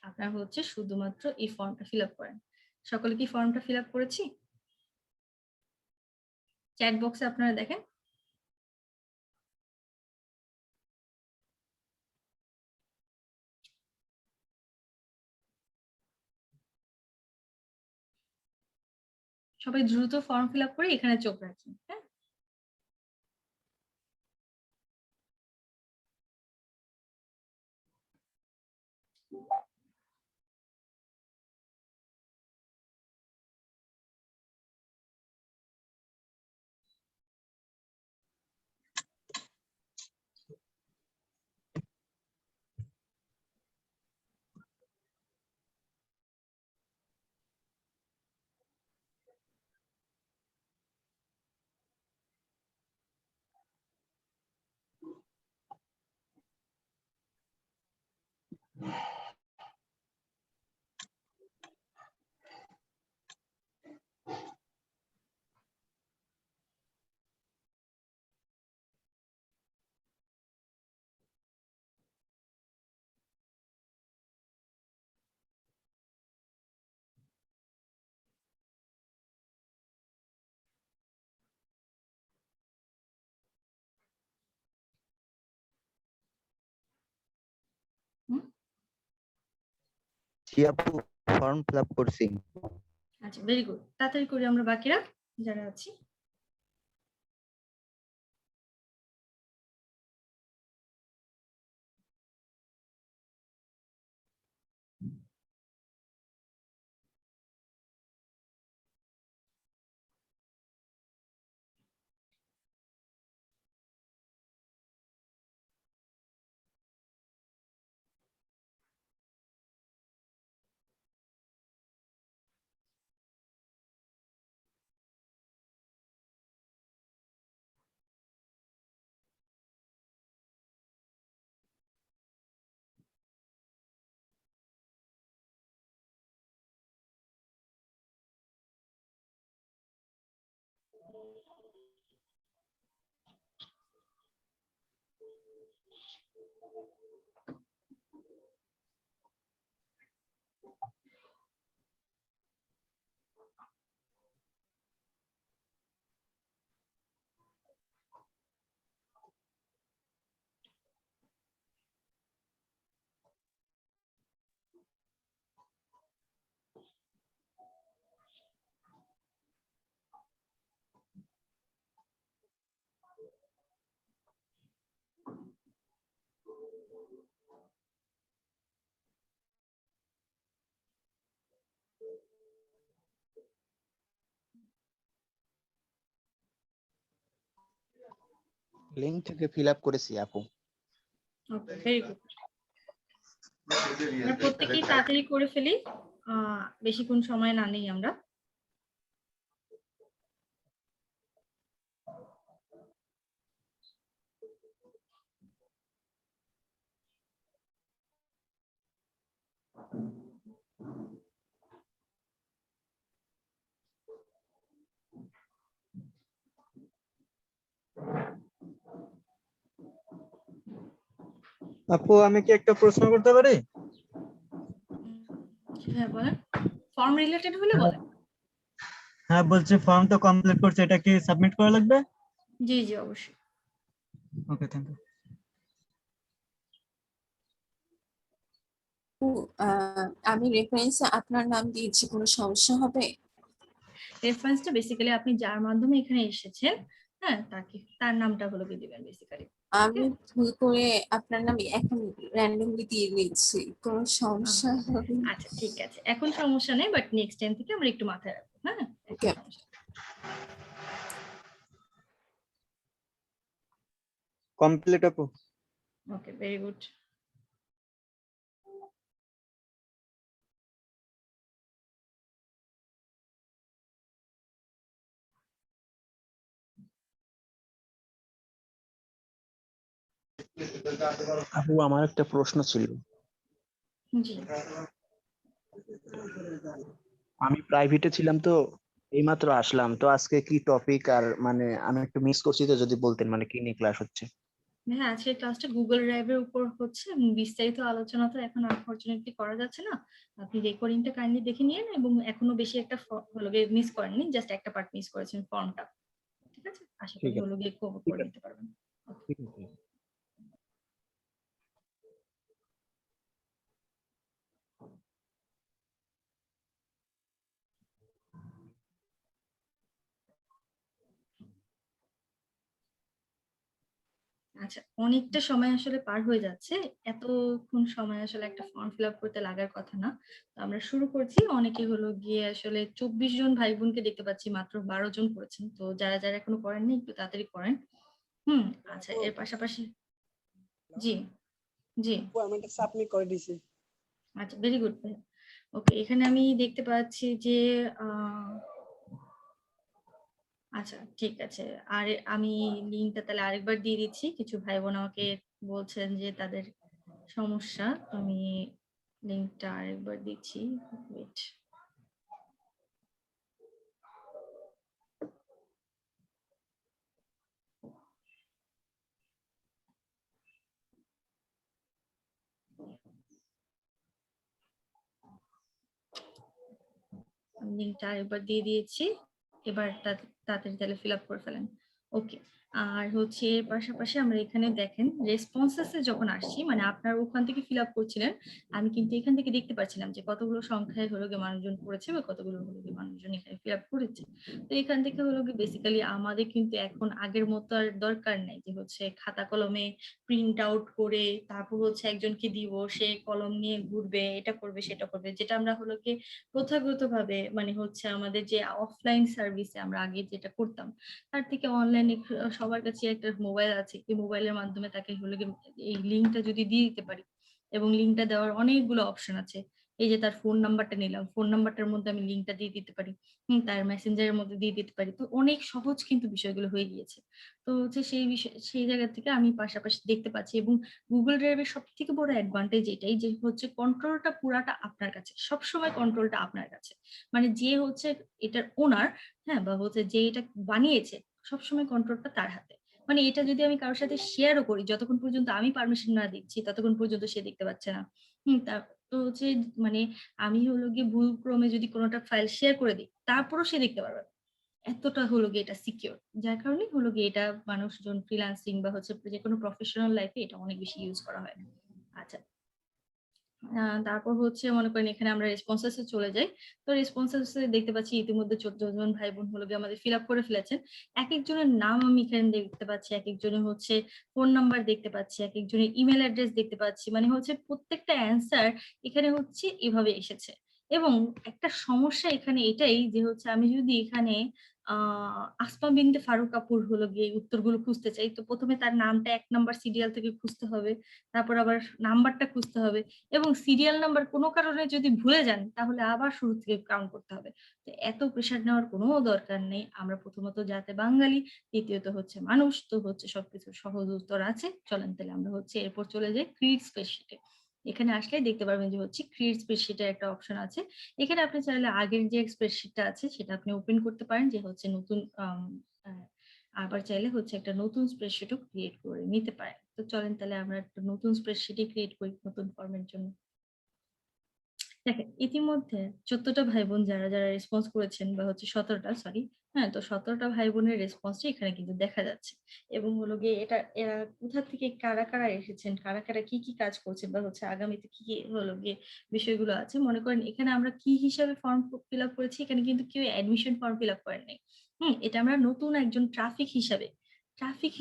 আপনারা হচ্ছে শুধুমাত্র এই ফর্মটা ফিল আপ করেন। সকলে কি ফর্মটা ফিল আপ করেছি? চ্যাট বক্সে আপনারা দেখেন। সবাই দ্রুত ফর্ম ফিল আপ করে এখানে চোখ রাখেন। হ্যাঁ, জি আপু, ফর্ম ফিল আপ করছি। আচ্ছা, ভেরি গুড। তাড়াতাড়ি করি আমরা বাকিরা যারা আছি। লিংক থেকে ফিল আপ করেছি আপু। ওকে, ভেরি গুড। আমরা প্রত্যেকেই তাড়াতাড়ি করে ফেলি, বেশিক্ষণ সময় না নেই আমরা। আপু আমি কি একটা প্রশ্ন করতে পারি? হ্যাঁ বলেন, ফর্ম রিলেটেড হলে বলেন। হ্যাঁ বলছি, ফর্ম তো কমপ্লিট করছে, এটা কি সাবমিট করা লাগবে? জি জি অবশ্যই। ওকে, থ্যাংক ইউ। আমি রেফারেন্সে আপনার নাম দিয়েছি, কোনো সমস্যা হবে? রেফারেন্সটা বেসিক্যালি আপনি যার মাধ্যমে এখানে এসেছেন, হ্যাঁ তার নামটা হলো কি দিবেন বেসিক্যালি। আমি ভুল করে আপনার নাম এখন র্যান্ডমলি দিয়ে দিয়েছি, কোনো সমস্যা হবে? আচ্ছা ঠিক আছে, এখন সমস্যা নেই, বাট নেক্সট টাইম থেকে আমরা একটু মাথায় রাখবো। হ্যাঁ, এখন Okay. সমস্যা নেই। কমপ্লিট আপু। ওকে, ভেরি গুড। আপু আমার একটা প্রশ্ন ছিল। জি, আমি প্রাইভেটে ছিলাম তো, এইমাত্র আসলাম তো, আজকে কি টপিক আর মানে আমি একটু মিস করছি, তো যদি বলতেন মানে কি নিয়ে ক্লাস হচ্ছে। হ্যাঁ আজকের ক্লাসটা গুগল ড্রাইভের উপর হচ্ছে, বিস্তারিত আলোচনা তো এখন আনফরচুনেটলি করা যাচ্ছে না। আপনি রেকর্ডিংটা কাইন্ডলি দেখে নিন, এবং এখনো বেশি একটা হলো গিয়ে মিস করেননি, জাস্ট একটা পার্ট মিস করেছেন, ফর্মটা। ঠিক আছে, আশা ঠিক করি আছে, হলো গিয়ে কভার ঠিক করে আছে, নিতে পারবেন। ঠিক আছে। আচ্ছা, অনেকটা সময় আসলে পার হয়ে যাচ্ছে, এতক্ষণ সময় আসলে একটা ফর্ম ফিল আপ করতে লাগার কথা না। তো আমরা শুরু করছি। অনেকে হলো গিয়ে আসলে 24 জন ভাই বোনকে দেখতে পাচ্ছি, মাত্র 12 জন করেছেন। তো যারা যারা এখনো করেননি একটু তাড়াতাড়ি করেন। আচ্ছা, এর পাশাপাশি জি জি আমি এটা সাবমিট করে দিয়েছি। আচ্ছা, ভেরি গুড। ওকে, এখানে আমি দেখতে পাচ্ছি যে আচ্ছা ঠিক আছে। আর আমি লিঙ্কটা তাহলে আরেকবার দিয়ে দিচ্ছি। কিছু ভাই বোন আমাকে বলছেন যে তাদের সমস্যা, আমি লিঙ্কটা আরেকবার দিচ্ছি, ওয়েট। আমি লিঙ্কটা আরেকবার দিয়ে দিয়েছি, এবার তাড়াতাড়ি তাহলে ফিল আপ করে ফেলেন। ওকে, আর হচ্ছে এর পাশাপাশি আমরা এখানে দেখেন রেসপন্সেসে যখন আসছি, মানে আপনার ওখান থেকে ফিল আপ করছিলেন, আমি কিন্তু এখান থেকে দেখতে পাচ্ছিলাম যে কতগুলো সংখ্যায় হলো গিয়ে মানুষজন পড়েছে বা কতগুলো হলো গিয়ে মানুষজন এখানে ফিল আপ করেছে। তো এখান থেকে হলো গিয়ে বেসিক্যালি আমাদের কিন্তু এখন আগের মতো আর দরকার নাই যে হচ্ছে খাতা কলমে প্রিন্ট আউট করে তারপর হচ্ছে একজনকে দিব, সে কলম নিয়ে ঘুরবে, এটা করবে সেটা করবে, যেটা আমরা হলো গিয়ে প্রথাগতভাবে মানে হচ্ছে আমাদের যে অফলাইন সার্ভিসে আমরা আগে যেটা করতাম, তার থেকে অনলাইনে সবার কাছে একটা মোবাইল আছে, এই মোবাইলের মাধ্যমে তাকে হলো গিয়ে এই লিঙ্কটা যদি দিয়ে দিতে পারি, এবং লিঙ্কটা দেওয়ার অনেকগুলো অপশন আছে। এই যে তার ফোন নাম্বারটা নিলাম, ফোন নাম্বারটার মধ্যে আমি লিঙ্কটা দিয়ে দিতে পারি, তার মেসেঞ্জারের মধ্যে দিয়ে দিতে পারি, তো অনেক সহজ কিন্তু বিষয়গুলো হয়ে গিয়েছে। তো হচ্ছে সেই বিষয়, সেই জায়গা থেকে আমি পাশাপাশি দেখতে পাচ্ছি, এবং গুগল ড্রাইভের সব থেকে বড় অ্যাডভান্টেজ এটাই যে হচ্ছে কন্ট্রোলটা পুরাটা আপনার কাছে, সবসময় কন্ট্রোলটা আপনার কাছে, মানে যে হচ্ছে এটার ওনার, হ্যাঁ, বা হচ্ছে যে এটা বানিয়েছে, সবসময় কন্ট্রোলটা তার হাতে। মানে এটা যদি আমি কারোর সাথে শেয়ারও করি, যতক্ষণ পর্যন্ত আমি পারমিশন না দিচ্ছি ততক্ষণ পর্যন্ত সে দেখতে পাচ্ছে না। তো হচ্ছে মানে আমি হলো গিয়ে ভুল ক্রমে যদি কোনোটা ফাইল শেয়ার করে দিই, তারপরও সে দেখতে পারবে না। এতটা হলো গিয়ে এটা সিকিউর, যার কারণে হলো গিয়ে এটা মানুষজন ফ্রিল্যান্সিং বা হচ্ছে যে কোনো প্রফেশনাল লাইফে এটা অনেক বেশি ইউজ করা হয়। আচ্ছা, তারপর হচ্ছে মনে করেন এখানে আমরা রেসপন্সেসে চলে যাই। তো রেসপন্সেসে দেখতে পাচ্ছি ইতিমধ্যে 14 জন ভাই বোন হলো গিয়ে আমাদের ফিল আপ করে ফেলেছেন। এক একজনের নাম আমি এখানে দেখতে পাচ্ছি, এক একজনের হচ্ছে ফোন নাম্বার দেখতে পাচ্ছি, এক একজনের ইমেল অ্যাড্রেস দেখতে পাচ্ছি, মানে হচ্ছে প্রত্যেকটা অ্যান্সার এখানে হচ্ছে এভাবে এসেছে। এবং একটা সমস্যা এখানে এটাই যে হচ্ছে আমি যদি এখানে আসমা বিনতে ফারুক আপুর হলো গিয়ে উত্তরগুলো খুঁজতে চাই, তো প্রথমে তার নামটা 1 নাম্বার সিরিয়াল থেকে খুঁজতে হবে, তারপর আবার নাম্বারটা খুঁজতে হবে, এবং সিরিয়াল নাম্বার কোনো কারণে যদি ভুলে যান তাহলে আবার শুরু থেকে কাউন্ট করতে হবে। তো এত প্রেশার নেওয়ার কোনো দরকার নেই। আমরা প্রথমত যাতে বাঙালি, দ্বিতীয়ত হচ্ছে মানুষ, তো হচ্ছে সবকিছু সহজ উত্তর আছে। চলেন তাহলে আমরা হচ্ছে এরপর চলে যাই ক্রিয়েট স্প্রেডশিটে। এখানে আসলে দেখতে পারবেন যে হচ্ছে ক্রিয়েট স্প্রেডশিটের একটা অপশন আছে। এখানে আপনি চাইলে আগের যে স্প্রেডশিটটা আছে সেটা আপনি ওপেন করতে পারেন, যে হচ্ছে নতুন আবার চাইলে হচ্ছে একটা নতুন স্প্রেডশিটও ক্রিয়েট করে নিতে পারেন। তো চলেন তাহলে আমরা একটা নতুন স্প্রেডশিটই ক্রিয়েট করি নতুন ফর্মের জন্য। দেখেন ইতিমধ্যে 14টা ভাই বোন যারা যারা রেসপন্স করেছেন, বা হচ্ছে 17টা, সরি, হ্যাঁ, তো 17টা ভাই বোনের রেসপন্সটা এখানে কিন্তু দেখা যাচ্ছে। এবং হলো গিয়ে এটা এরা কোথা থেকে কারা কারা এসেছেন, কারা কারা কি কি কাজ করছেন, বা হচ্ছে আগামীতে কি কি হলো গিয়ে বিষয়গুলো আছে। মনে করেন এখানে আমরা কি হিসাবে ফর্ম ফিল আপ করেছি, এখানে কিন্তু কেউ অ্যাডমিশন ফর্ম ফিল আপ করেন নাই। এটা আমরা নতুন একজন ট্রাফিক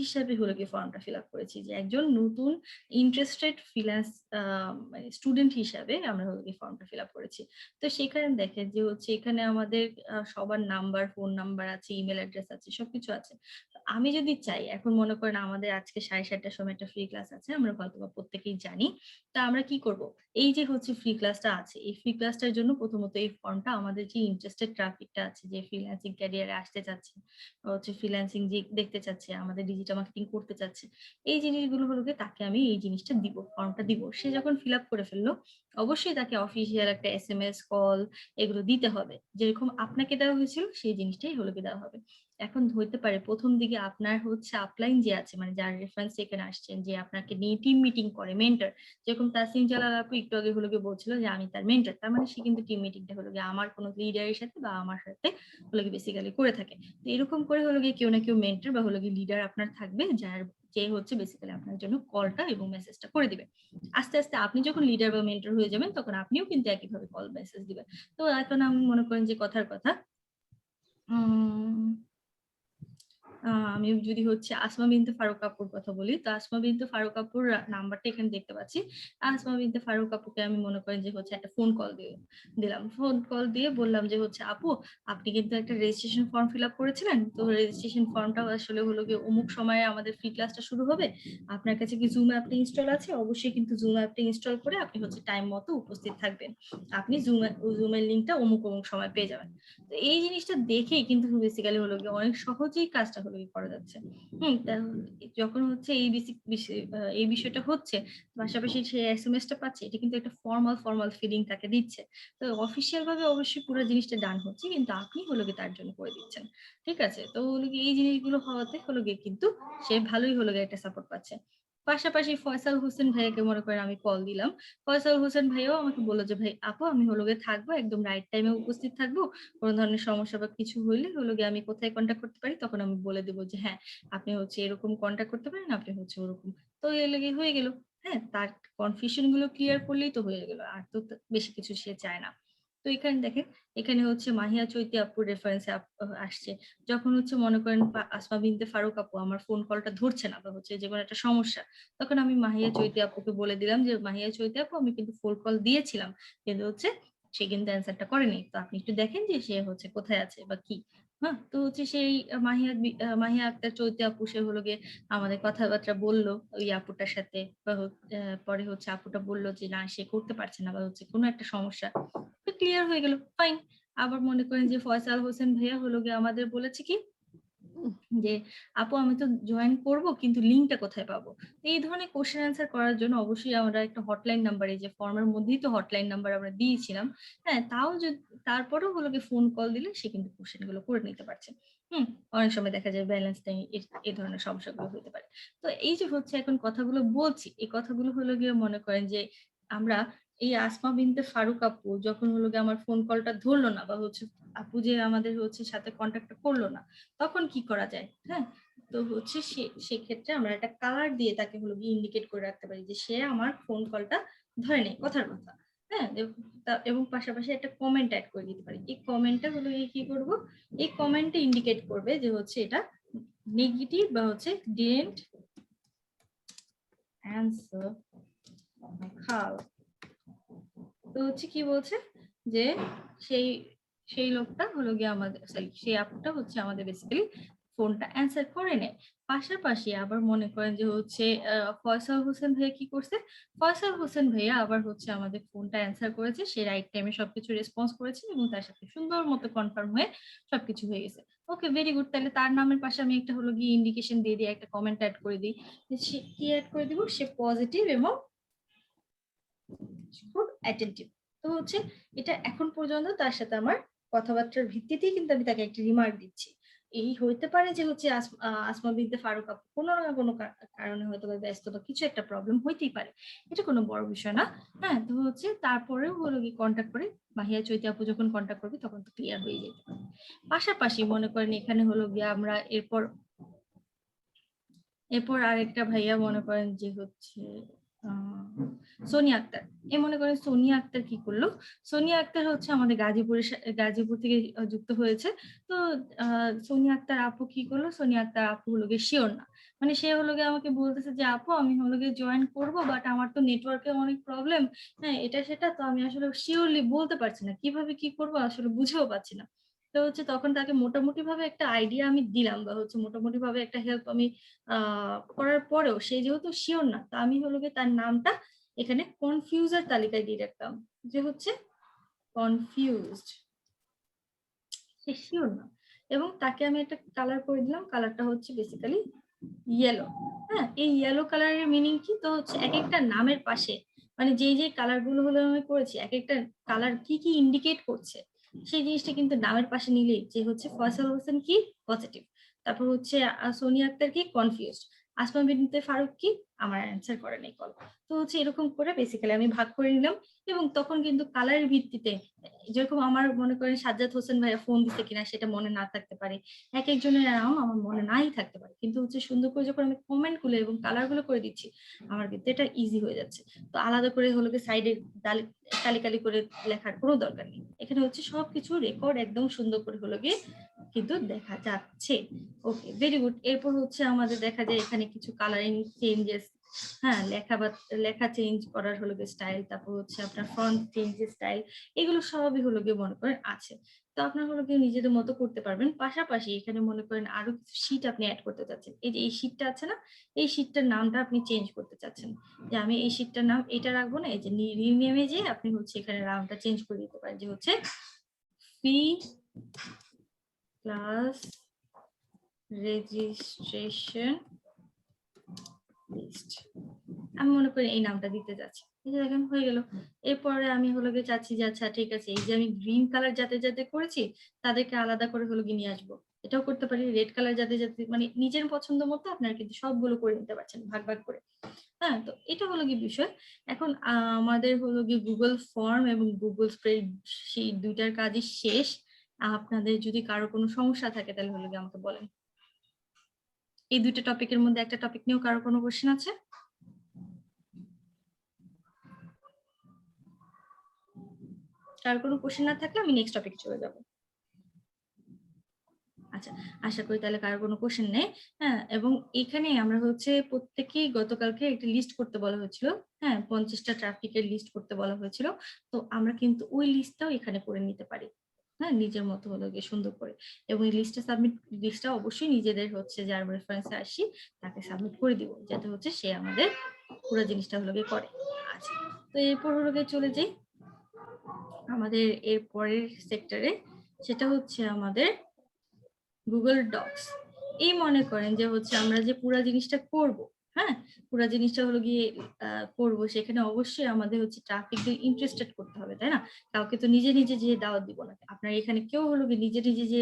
হিসাবে হলো গিয়ে ফর্মটা ফিল আপ করেছি, যে একজন নতুন ইন্টারেস্টেড ফ্রিল্যান্স মানে স্টুডেন্ট হিসাবে আমরা হলো গিয়ে ফর্মটা ফিল আপ করেছি। তো সেখানে দেখেন যে হচ্ছে এখানে আমাদের সবার নাম্বার, ফোন নাম্বার আছে, ইমেল অ্যাড্রেস আছে, সবকিছু আছে। আমি যদি চাই, এখন মনে করেন আমাদের আজকে 7:30টার সময় একটা ফ্রি ক্লাস আছে, আমরা হয়তো বা প্রত্যেকেই জানি। তা আমরা কি করব, এই যে হচ্ছে ফ্রি ক্লাসটা আছে, এই ফ্রি ক্লাসটার জন্য প্রথমত এই ফর্মটা আমাদের যে ইন্টারেস্টেড ট্রাফিকটা আছে, যে ফ্রিল্যান্সিং ক্যারিয়ারে আসতে চাচ্ছে, হচ্ছে ফ্রিল্যান্সিং যে দেখতে চাচ্ছে, আমাদের ডিজিটাল মার্কেটিং করতে চাচ্ছে, এই জিনিসগুলো হলো গিয়ে তাকে আমি এই জিনিসটা দিব, ফর্মটা দিব। সে যখন ফিল আপ করে ফেললো, অবশ্যই তাকে অফিসিয়াল একটা SMS, কল এগুলো দিতে হবে, যেরকম আপনাকে দেওয়া হয়েছিল সেই জিনিসটাই হলো গিয়ে দেওয়া হবে। এখন হইতে পারে প্রথম দিকে আপনার হচ্ছে আপলাইন যে আছে, মানে যার রেফারেন্স এখানে আসছেন, যে আপনাকে নিয়ে টিম মিটিং করে, মেন্টর, যেরকম তাসিম জালাল আপু একটু আগে হলো গিয়ে বলছিল যে আমি তার মেন্টর, তার মানে সে কিন্তু টিম মিটিংটা হলো গিয়ে আমার কোনো লিডারের সাথে বা আমার সাথে হলো গিয়ে বেসিক্যালি করে থাকে। তো এরকম করে হলো গিয়ে কেউ না কেউ মেন্টর বা হলো গিয়ে লিডার আপনার থাকবে, যার যে হচ্ছে বেসিক্যালি আপনার জন্য কলটা এবং মেসেজটা করে দিবে। আস্তে আস্তে আপনি যখন লিডার বা মেন্টর হয়ে যাবেন, তখন আপনিও কিন্তু একইভাবে কল মেসেজ দিবেন। তো এখন আমি মনে করেন যে কথার কথা, আমি যদি হচ্ছে আসমা বিনতে ফারুক আপুর কথা বলি, তো আসমা বিনতে ফারুক আপুর নাম্বারটা এখানে দেখতে পাচ্ছি। আসমা বিনতে ফারুক আপুকে আমি মনে করেন যে হচ্ছে একটা ফোন কল দিলাম, ফোন কল দিয়ে বললাম যে হচ্ছে আপু, আপনি কিন্তু একটা রেজিস্ট্রেশন ফর্ম ফিল আপ করেছিলেন, তো রেজিস্ট্রেশন ফর্মটা আসলে হলো গিয়ে অমুক সময়ে আমাদের ফ্রি ক্লাসটা শুরু হবে, আপনার কাছে কি জুম অ্যাপটা ইনস্টল আছে? অবশ্যই কিন্তু জুম অ্যাপটা ইনস্টল করে আপনি হচ্ছে টাইম মতো উপস্থিত থাকবেন, আপনি জুমের লিঙ্কটা অমুক অমুক সময় পেয়ে যাবেন। তো এই জিনিসটা দেখেই কিন্তু বেসিক্যালি হলো গিয়ে অনেক সহজেই কাজটা হলো কি করা যাচ্ছে। যখন হচ্ছে এই এই বিষয়টা হচ্ছে, পাশাপাশি সে এসএমএসটা পাচ্ছে, এটা কিন্তু একটা ফর্মাল ফিলিং তাকে দিচ্ছে। তো অফিসিয়াল ভাবে অবশ্যই পুরো জিনিসটা ডান হচ্ছে, কিন্তু আপনি হলো গিয়ে তার জন্য করে দিচ্ছেন। ঠিক আছে? তো হলো গিয়ে এই জিনিসগুলো হওয়াতে হলো গিয়ে কিন্তু সে ভালোই হলো গিয়ে একটা সাপোর্ট পাচ্ছে। পাশাপাশি ফয়সাল হোসেন ভাইয়াকে মনে করেন আমি কল দিলাম। ফয়সাল হোসেন ভাইয়াও আমাকে বলল যে, "ভাই আপু আমি হলো গিয়ে থাকবো, একদম রাইট টাইমে উপস্থিত থাকবো। কোন ধরনের সমস্যা বা কিছু হইলে হলো গিয়ে আমি কোথায় কনট্যাক্ট করতে পারি?" তখন আমি বলে দেব যে, "হ্যাঁ, আপনি হচ্ছে এরকম কনট্যাক্ট করতে পারেন, আপনি হচ্ছে ওরকম।" তো এর লেগে হয়ে গেল। হ্যাঁ? তার কনফিউশন গুলো ক্লিয়ার করলেই তো হয়ে গেল। আর তো বেশি কিছু সে চায় না। তো এখানে দেখেন, এখানে হচ্ছে মাহিয়া চৈতি আপুর রেফারেন্স এ আসছে। যখন হচ্ছে মনে করেন আসমা বিনতে ফারুক আপু আমার ফোন কলটা ধরছে না বা হচ্ছে যেকোনো একটা সমস্যা, তখন আমি মাহিয়া চৈতি আপুকে বলে দিলাম যে, "মাহিয়া চৈতি আপু আমি কিন্তু ফোন কল দিয়েছিলাম। কিন্তু হচ্ছে সে কিন্তু অ্যান্সারটা করেনি। তো আপনি একটু দেখেন যে সে হচ্ছে কোথায় আছে বা কি।" হ্যাঁ? তো হচ্ছে সেই মাহিয়া আক্তার চৈতি আপু সে হলো গিয়ে আমাদের কথাবার্তা বলল ওই আপুটার সাথে বা পরে হচ্ছে আপুটা বলল যে না সে করতে পারছে না বা হচ্ছে কোনো একটা সমস্যা। তো ক্লিয়ার হয়ে গেল। ফাইন। আবার মনে করেন যে ফয়সাল হোসেন ভাইয়া হলো গিয়ে আমাদের বলেছে কি যে আপু আমি তো জয়েন করব কিন্তু লিংকটা কোথায় পাবো? তো এই ধরনের কোয়েশ্চেন অ্যান্সার করার জন্য অবশ্যই আমরা একটা হটলাইন নাম্বার, এই যে ফর্মের মধ্যেই তো হটলাইন নাম্বার আমরা দিয়েছিলাম। হ্যাঁ, তারপরেও হলো গিয়ে ফোন কল দিলে সে কিন্তু কোয়েশ্চেন গুলো করে নিতে পারছে। অনেক সময় দেখা যায় ব্যালেন্স নেই, এই ধরনের সমস্যাগুলো হতে পারে। তো এই যে হচ্ছে এখন কথাগুলো বলছি, এই কথাগুলো হলো গিয়ে মনে করেন যে আমরা এই আসমা বিনতে ফারুক আপু যখন হলো গিয়ে আমার ফোন কলটা ধরলো না বা হচ্ছে আপু যে আমাদের হচ্ছে সাথে কন্ট্যাক্টটা করলো না, তখন কি করা যায়? হ্যাঁ? তো হচ্ছে সেক্ষেত্রে আমরা একটা কালার দিয়ে তাকে হলো গিয়ে ইন্ডিকেট করে রাখতে পারি যে সে আমার ফোন কলটা ধরে নেই, কথার কথা। হ্যাঁ? এবং পাশাপাশি একটা কমেন্ট এড করে দিতে পারি। এই কমেন্টটা হলো গিয়ে কি করব? এই কমেন্টে ইন্ডিকেট করবে যে হচ্ছে এটা নেগেটিভ বা হচ্ছে ডিডন্ট অ্যানসার খাল। তো হচ্ছে কি বলছে যে সেই সেই লোকটা হলো গিয়ে আমাদের, সরি সেই আপুটা হচ্ছে আমাদের বেসিক্যালি ফোনটা অ্যান্সার করে নেয়। পাশাপাশি আবার মনে করেন যে হচ্ছে ফয়সাল হোসেন ভাইয়া কি করছে, ফয়সাল হোসেন ভাইয়া আবার হচ্ছে আমাদের ফোনটা অ্যান্সার করেছে, সে রাইট টাইমে সবকিছু রেসপন্স করেছে এবং তার সাথে সুন্দর মতো কনফার্ম হয়ে সবকিছু হয়ে গেছে। ওকে, ভেরি গুড। তাহলে তার নামের পাশে আমি একটা হলো গিয়ে ইন্ডিকেশন দিয়ে দিই, একটা কমেন্ট অ্যাড করে দিই। সে কি অ্যাড করে দিব? সে পজিটিভ এবং খুব অ্যাটেনটিভ। তো হচ্ছে এটা এখন পর্যন্ত তার সাথে আমার কথাবার্তার ভিত্তিতেই কিন্তু আমি তাকে একটা রিমার্ক দিচ্ছি। এই হইতে পারে যে হচ্ছে আসমা বিনতে ফারুক আপু কোনো না কোনো কারণে হয়তো বা ব্যস্ত বা কিছু একটা প্রবলেম হইতেই পারে। এটা কোনো বড় বিষয় না। হ্যাঁ, তো হচ্ছে তারপরেও হলো গিয়ে কন্ট্যাক্ট করে মাহিয়া চৈতি আপু যখন কন্ট্যাক্ট করবে তখন তো ক্লিয়ার হয়ে যেতে পারে। পাশাপাশি মনে করেন এখানে হলো গিয়ে আমরা এরপর আরেকটা ভাইয়া মনে করেন যে হচ্ছে সোনিয়া আক্তার। মনে করেন সোনিয়া আক্তার কি করলো? সোনিয়া আক্তার হচ্ছে আমাদের গাজীপুর থেকে যুক্ত হয়েছে। তো সোনিয়া আক্তার আপু কি করলো? সোনিয়া আক্তার আপু হলো গিয়ে শিওর না। মানে সে হলো গিয়ে আমাকে বলতেছে যে আপু আমি হলো গিয়ে জয়েন করব, বাট আমার তো নেটওয়ার্কে অনেক প্রবলেম। হ্যাঁ, এটা সেটা তো আমি আসলে শিওরলি বলতে পারছি না। কিভাবে কি করব আসলে বুঝেও পাচ্ছি না। তো হচ্ছে তখন তাকে মোটামুটি ভাবে একটা আইডিয়া আমি দিলাম বা হচ্ছে মোটামুটি ভাবে একটা হেল্প আমি করার পরেও সে যেহেতু শিওর না, তা আমি হলো গিয়ে তার নামটা এখানে কনফিউজার তালিকায় দিয়ে রাখলাম যে হচ্ছে কনফিউজড, সে শিওর না। এবং তাকে আমি একটা কালার করে দিলাম, কালারটা হচ্ছে বেসিক্যালি ইয়েলো। হ্যাঁ, এই ইয়েলো কালারের মিনিং কি? তো হচ্ছে এক একটা নামের পাশে মানে যে কালার গুলো হলো আমি করেছি, এক একটা কালার কি কি ইন্ডিকেট করছে সেই জিনিসটা কিন্তু নামের পাশে নিলেই যে হচ্ছে ফয়সাল হোসেন কি পজিটিভ, তারপর হচ্ছে সোনিয়া আক্তার কি কনফিউজড, আসমা বিনতে ফারুক কি আমার অ্যান্সার করে নাই কল। তো হচ্ছে এরকম করে বেসিক্যালি আমি ভাগ করে নিলাম। এবং তখন কিন্তু কালারের ভিত্তিতে যেরকম আমার মনে করেন সাজ্জাদ হোসেন ভাইয়া ফোন দিতে কিনা সেটা মনে না থাকতে পারে, এক একজনের নাম আমার মনে নাই থাকতে পারে, কিন্তু হচ্ছে সুন্দর করে যখন আমি কমেন্ট গুলো এবং কালার গুলো করে দিচ্ছি আমার কিন্তু এটা ইজি হয়ে যাচ্ছে। তো আলাদা করে হলো গিয়ে সাইডে কালি করে লেখার কোনো দরকার নেই। এখানে হচ্ছে সবকিছু রেকর্ড একদম সুন্দর করে হলো গিয়ে কিন্তু দেখা যাচ্ছে। ওকে, ভেরি গুড। এরপর হচ্ছে আমাদের দেখা যায় এখানে কিছু কালারিং চেঞ্জেস, হ্যাঁ লেখা চেঞ্জ করার হলো গিয়ে স্টাইল, তারপর হচ্ছে আপনার ফন্ট চেঞ্জের স্টাইল, এগুলো সবই হলো গিয়ে মনে করেন আছে। তো আপনার হলো গিয়ে নিজেদের মতো করতে পারবেন। পাশাপাশি এখানে মনে করেন আরো কিছু শীট আপনি অ্যাড করতে চাচ্ছেন। এই যে এই শীটটা আছে না, এই শীটটার নামটা আপনি চেঞ্জ করতে চাচ্ছেন যে আমি এই শীটটার নাম এটা রাখবো না, এই যে রিনেমে যে আপনি হচ্ছে এখানে নামটা চেঞ্জ করে দিতে পারেন যে হচ্ছে ফি ক্লাস 1 রিনেম। ওকে, ভেরি গুড। এরপর হচ্ছে আমাদের দেখা যায় এখানে কিছু কালারিং চেঞ্জেস, হ্যাঁ লেখা চেঞ্জ করার হলো গিয়ে স্টাইল, তারপর হচ্ছে আপনার ফন্ট চেঞ্জের স্টাইল, এগুলো সবই হলো গিয়ে মনে করেন আছে। তো আপনার হলো গিয়ে নিজেদের মতো করতে পারবেন। পাশাপাশি এখানে মনে করেন আরো কিছু শীট আপনি অ্যাড করতে চাচ্ছেন। যে আমি এই শীটটার নাম এটা রাখবো না, এই যে রিনেমে যে আপনি হচ্ছে এখানে নামটা চেঞ্জ করে দিতে পারেন যে হচ্ছে রেজিস্ট্রেশন লিস্ট, আমি মনে করি এই নামটা দিতে যাচ্ছি। এই যে দেখেন হয়ে গেল। এরপরে আমি হলো গিয়ে চাচ্ছি যে আচ্ছা ঠিক আছে, এই যে আমি গ্রিন কালার যাতে যাতে করেছি তাদেরকে আলাদা করে হলো গিয়ে নিয়ে আসবো। এটাও করতে পারি রেড কালার যাতে যাতে, মানে নিজের পছন্দ মতো আপনারা কিন্তু সবগুলো করে নিতে পারছেন ভাগ ভাগ করে। হ্যাঁ, তো এটা হলো কি বিষয়। এখন আমাদের হলো কি গুগল ফর্ম এবং গুগল স্প্রেডশিট দুইটার কাজই শেষ। আপনাদের যদি কারো কোনো সমস্যা থাকে তাহলে হলো কি আমাকে বলেন। এই দুইটা টপিকের মধ্যে একটা টপিক নিয়েও কারো কোনো কোশ্চেন আছে? কারো কোনো কোশ্চেন না থাকলে আমি নেক্সট টপিকে চলে যাব। আচ্ছা, আশা করি তাহলে কারো কোনো কোশ্চেন নেই। হ্যাঁ, এবং এখানে আমরা হচ্ছে প্রত্যেকেই গতকালকে একটা লিস্ট করতে বলা হয়েছিল। হ্যাঁ, 50টা ট্রাফিকের লিস্ট করতে বলা হয়েছিল। তো আমরা কিন্তু ওই লিস্টটাও এখানে করে নিতে পারি। হ্যাঁ, নিজের মতো হলো গিয়ে সুন্দর করে। এবং এই লিস্টটা অবশ্যই নিজেদের হচ্ছে যার রেফারেন্সে আসি তাকে সাবমিট করে দিব, যাতে হচ্ছে সে আমাদের পুরো জিনিসটা হলো গিয়ে করে। আচ্ছা, তো এরপর হলো গিয়ে চলে যাই আমাদের এর পরের সেক্টরে, সেটা হচ্ছে আমাদের গুগল ডক্স। এই মনে করেন যে হচ্ছে আমরা যে পুরো জিনিসটা করব, হ্যাঁ, পুরো জিনিসটা হলো গিয়ে করব, সেখানে অবশ্যই আমাদের হচ্ছে ট্রাফিকদের ইন্টারেস্টেড করতে হবে, তাই না? কাউকে তো নিজে নিজে যে দাওয়াত দিব না। আপনার এখানে কেউ হলো গিয়ে নিজে নিজে যে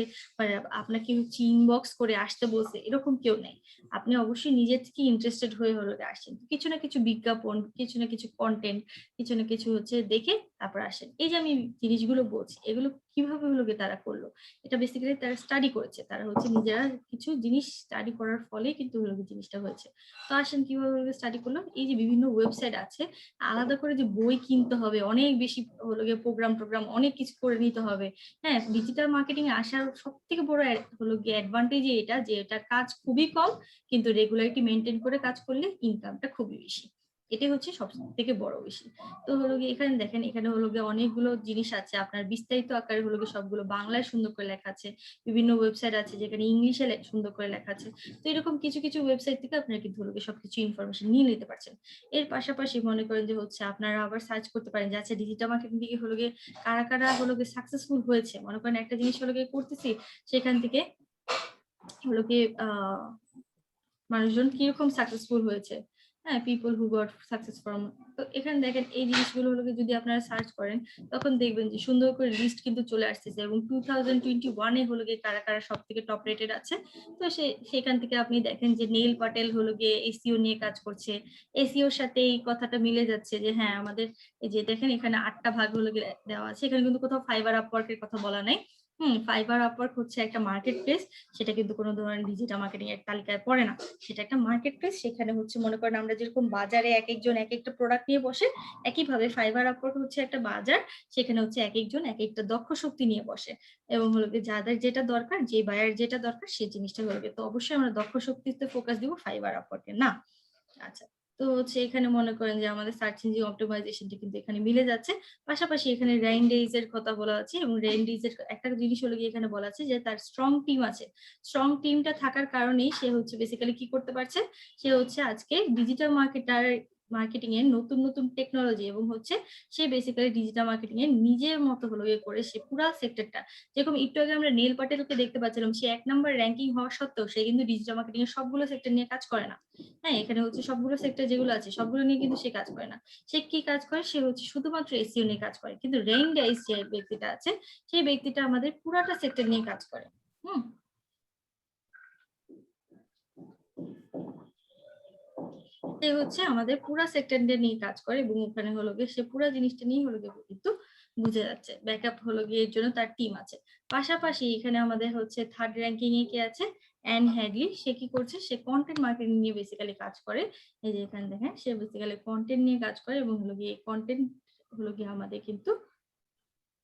আপনাকে হচ্ছে ইনবক্স করে আসতে বলছে এরকম কেউ নেই। আপনি অবশ্যই নিজের থেকে ইন্টারেস্টেড হয়ে হলো গিয়ে আসছেন, কিছু না কিছু বিজ্ঞাপন, কিছু না কিছু কন্টেন্ট, কিছু না কিছু হচ্ছে দেখে তারপর আসেন। এই যে আমি জিনিসগুলো বলছি এগুলো কিভাবে হলো গিয়ে তারা করলো, এটা বেসিক্যালি তারা স্টাডি করেছে। তারা হচ্ছে নিজেরা কিছু জিনিস স্টাডি করার ফলে কিন্তু হলো জিনিসটা হয়েছে। তো আসেন কিভাবে স্টাডি করলো। এই যে বিভিন্ন ওয়েবসাইট আছে, আলাদা করে যে বই কিনতে হবে, অনেক বেশি হলো গিয়ে প্রোগ্রাম অনেক কিছু করে নিতে হবে। হ্যাঁ, ডিজিটাল মার্কেটিং এ আসার সব থেকে বড় হলো গিয়ে অ্যাডভান্টেজ এটা যে এটা কাজ খুবই কম, কিন্তু রেগুলারিটি মেনটেন করে কাজ করলে ইনকামটা খুবই বেশি। এটাই হচ্ছে সব থেকে বড় বিষয়। তো হলো গিয়ে এখানে দেখেন, এখানে হলো গিয়ে অনেকগুলো জিনিস আছে, আপনার বিস্তারিত আকারে হলো গিয়ে সবগুলো বাংলায় সুন্দর করে লেখা আছে। বিভিন্ন ওয়েবসাইট আছে যেখানে ইংলিশে সুন্দর করে লেখা আছে। তো এরকম কিছু কিছু ওয়েবসাইট থেকে আপনারা কিন্তু হলো গিয়ে সবকিছু ইনফরমেশন নিয়ে নিতে পারছেন। এর পাশাপাশি মনে করেন যে হচ্ছে আপনারা আবার সার্চ করতে পারেন যে আচ্ছা ডিজিটাল মার্কেটিং থেকে হলো গিয়ে কারা কারা হলো গিয়ে সাকসেসফুল হয়েছে। মনে করেন একটা জিনিস হলো গিয়ে করতেছি, সেখান থেকে হলো গিয়ে মানুষজন কিরকম সাকসেসফুল হয়েছে। হ্যাঁ, people who goat success from. তো এখানে দেখেন এই জিনিসগুলো হলো যদি আপনারা সার্চ করেন তখন দেখবেন যে সুন্দর করে লিস্ট কিন্তু চলে আসতেছে, এবং 2021 এ হলো গিয়ে কারা কারা সব থেকে টপ রেটেড আছে। তো সেখান থেকে আপনি দেখেন যে নেইল পাটেল হলো গিয়ে এসইও নিয়ে কাজ করছে। এসইওর সাথে এই কথাটা মিলে যাচ্ছে যে হ্যাঁ আমাদের এই যে দেখেন এখানে 8টা ভাগ হলো গিয়ে দেওয়া আছে। এখানে কিন্তু কোথাও ফাইবার আপওয়ার্কের কথা বলা নাই। ফাইবার আপওয়ার্ক হচ্ছে একটা মার্কেট প্লেস, সেটা কিন্তু কোনো ধরনের ডিজিটাল মার্কেটিং এর তালিকায় পড়ে না। সেটা একটা মার্কেট প্লেস, সেখানে হচ্ছে মনে করেন আমরা যেরকম বাজারে এক একজন এক একটা প্রোডাক্ট নিয়ে বসে, একইভাবে ফাইবার আপওয়ার্ক হচ্ছে একটা বাজার, সেখানে হচ্ছে এক একজন এক একটা দক্ষ শক্তি নিয়ে বসে, এবং হলো যাদের যেটা দরকার, যে বায়ার যেটা দরকার সেই জিনিসটা হলো। তো অবশ্যই আমরা দক্ষ শক্তিতে ফোকাস দিব, ফাইবার আপওয়ার্কে না। আচ্ছা, তো হচ্ছে এখানে মনে করেন যে আমাদের সার্চ ইঞ্জিন অপটিমাইজেশনটা কিন্তু এখানে মিলে যাচ্ছে। পাশাপাশি এখানে রেইনডেজ এর কথা বলা আছে, এবং রেইনডেজ এর একটা জিনিস হলো গিয়ে এখানে বলা আছে যে তার স্ট্রং টিম আছে। স্ট্রং টিমটা থাকার কারণেই সে হচ্ছে বেসিক্যালি কি করতে পারছে, সে হচ্ছে আজকে ডিজিটাল মার্কেটিং এর নতুন নতুন টেকনোলজি, এবং হচ্ছে সে বেসিক্যালি ডিজিটাল মার্কেটিং এর নিজের মতো হলো গিয়ে করে সে পুরো সেক্টরটা, যেরকম একটু আগে আমরা নেল পাটেলকে দেখতে পাচ্ছিলাম, সে 1 নাম্বার র্যাঙ্কিং হওয়া সত্ত্বেও সে কিন্তু ডিজিটাল মার্কেটিং এর সবগুলো সেক্টর নিয়ে কাজ করে না। হ্যাঁ, এখানে হচ্ছে সবগুলো সেক্টর যেগুলো আছে সবগুলো নিয়ে কিন্তু সে কাজ করে না। সে কি কাজ করে, সে হচ্ছে শুধুমাত্র এসইও নিয়ে কাজ করে। কিন্তু রেইনডেজ যে ব্যক্তিটা আছে, সেই ব্যক্তিটা আমাদের পুরাটা সেক্টর নিয়ে কাজ করে। সে হচ্ছে আমাদের পুরা সেক্টর নিয়ে কাজ করে, এবং ওখানে হলো গিয়ে সে পুরা জিনিসটা নিয়ে হলো গিয়ে কিন্তু বুঝে যাচ্ছে। ব্যাকআপ হলো গিয়ে এর জন্য তার টিম আছে। পাশাপাশি এখানে আমাদের হচ্ছে থার্ড র্যাঙ্কিং এ কে আছে, অ্যান হ্যাডলি। সে কি করছে, সে কন্টেন্ট মার্কেটিং নিয়ে বেসিক্যালি কাজ করে। এই যে এখানে দেখেন সে বেসিক্যালি কন্টেন্ট নিয়ে কাজ করে, এবং হলো গিয়ে কন্টেন্ট হলো গিয়ে আমাদের কিন্তু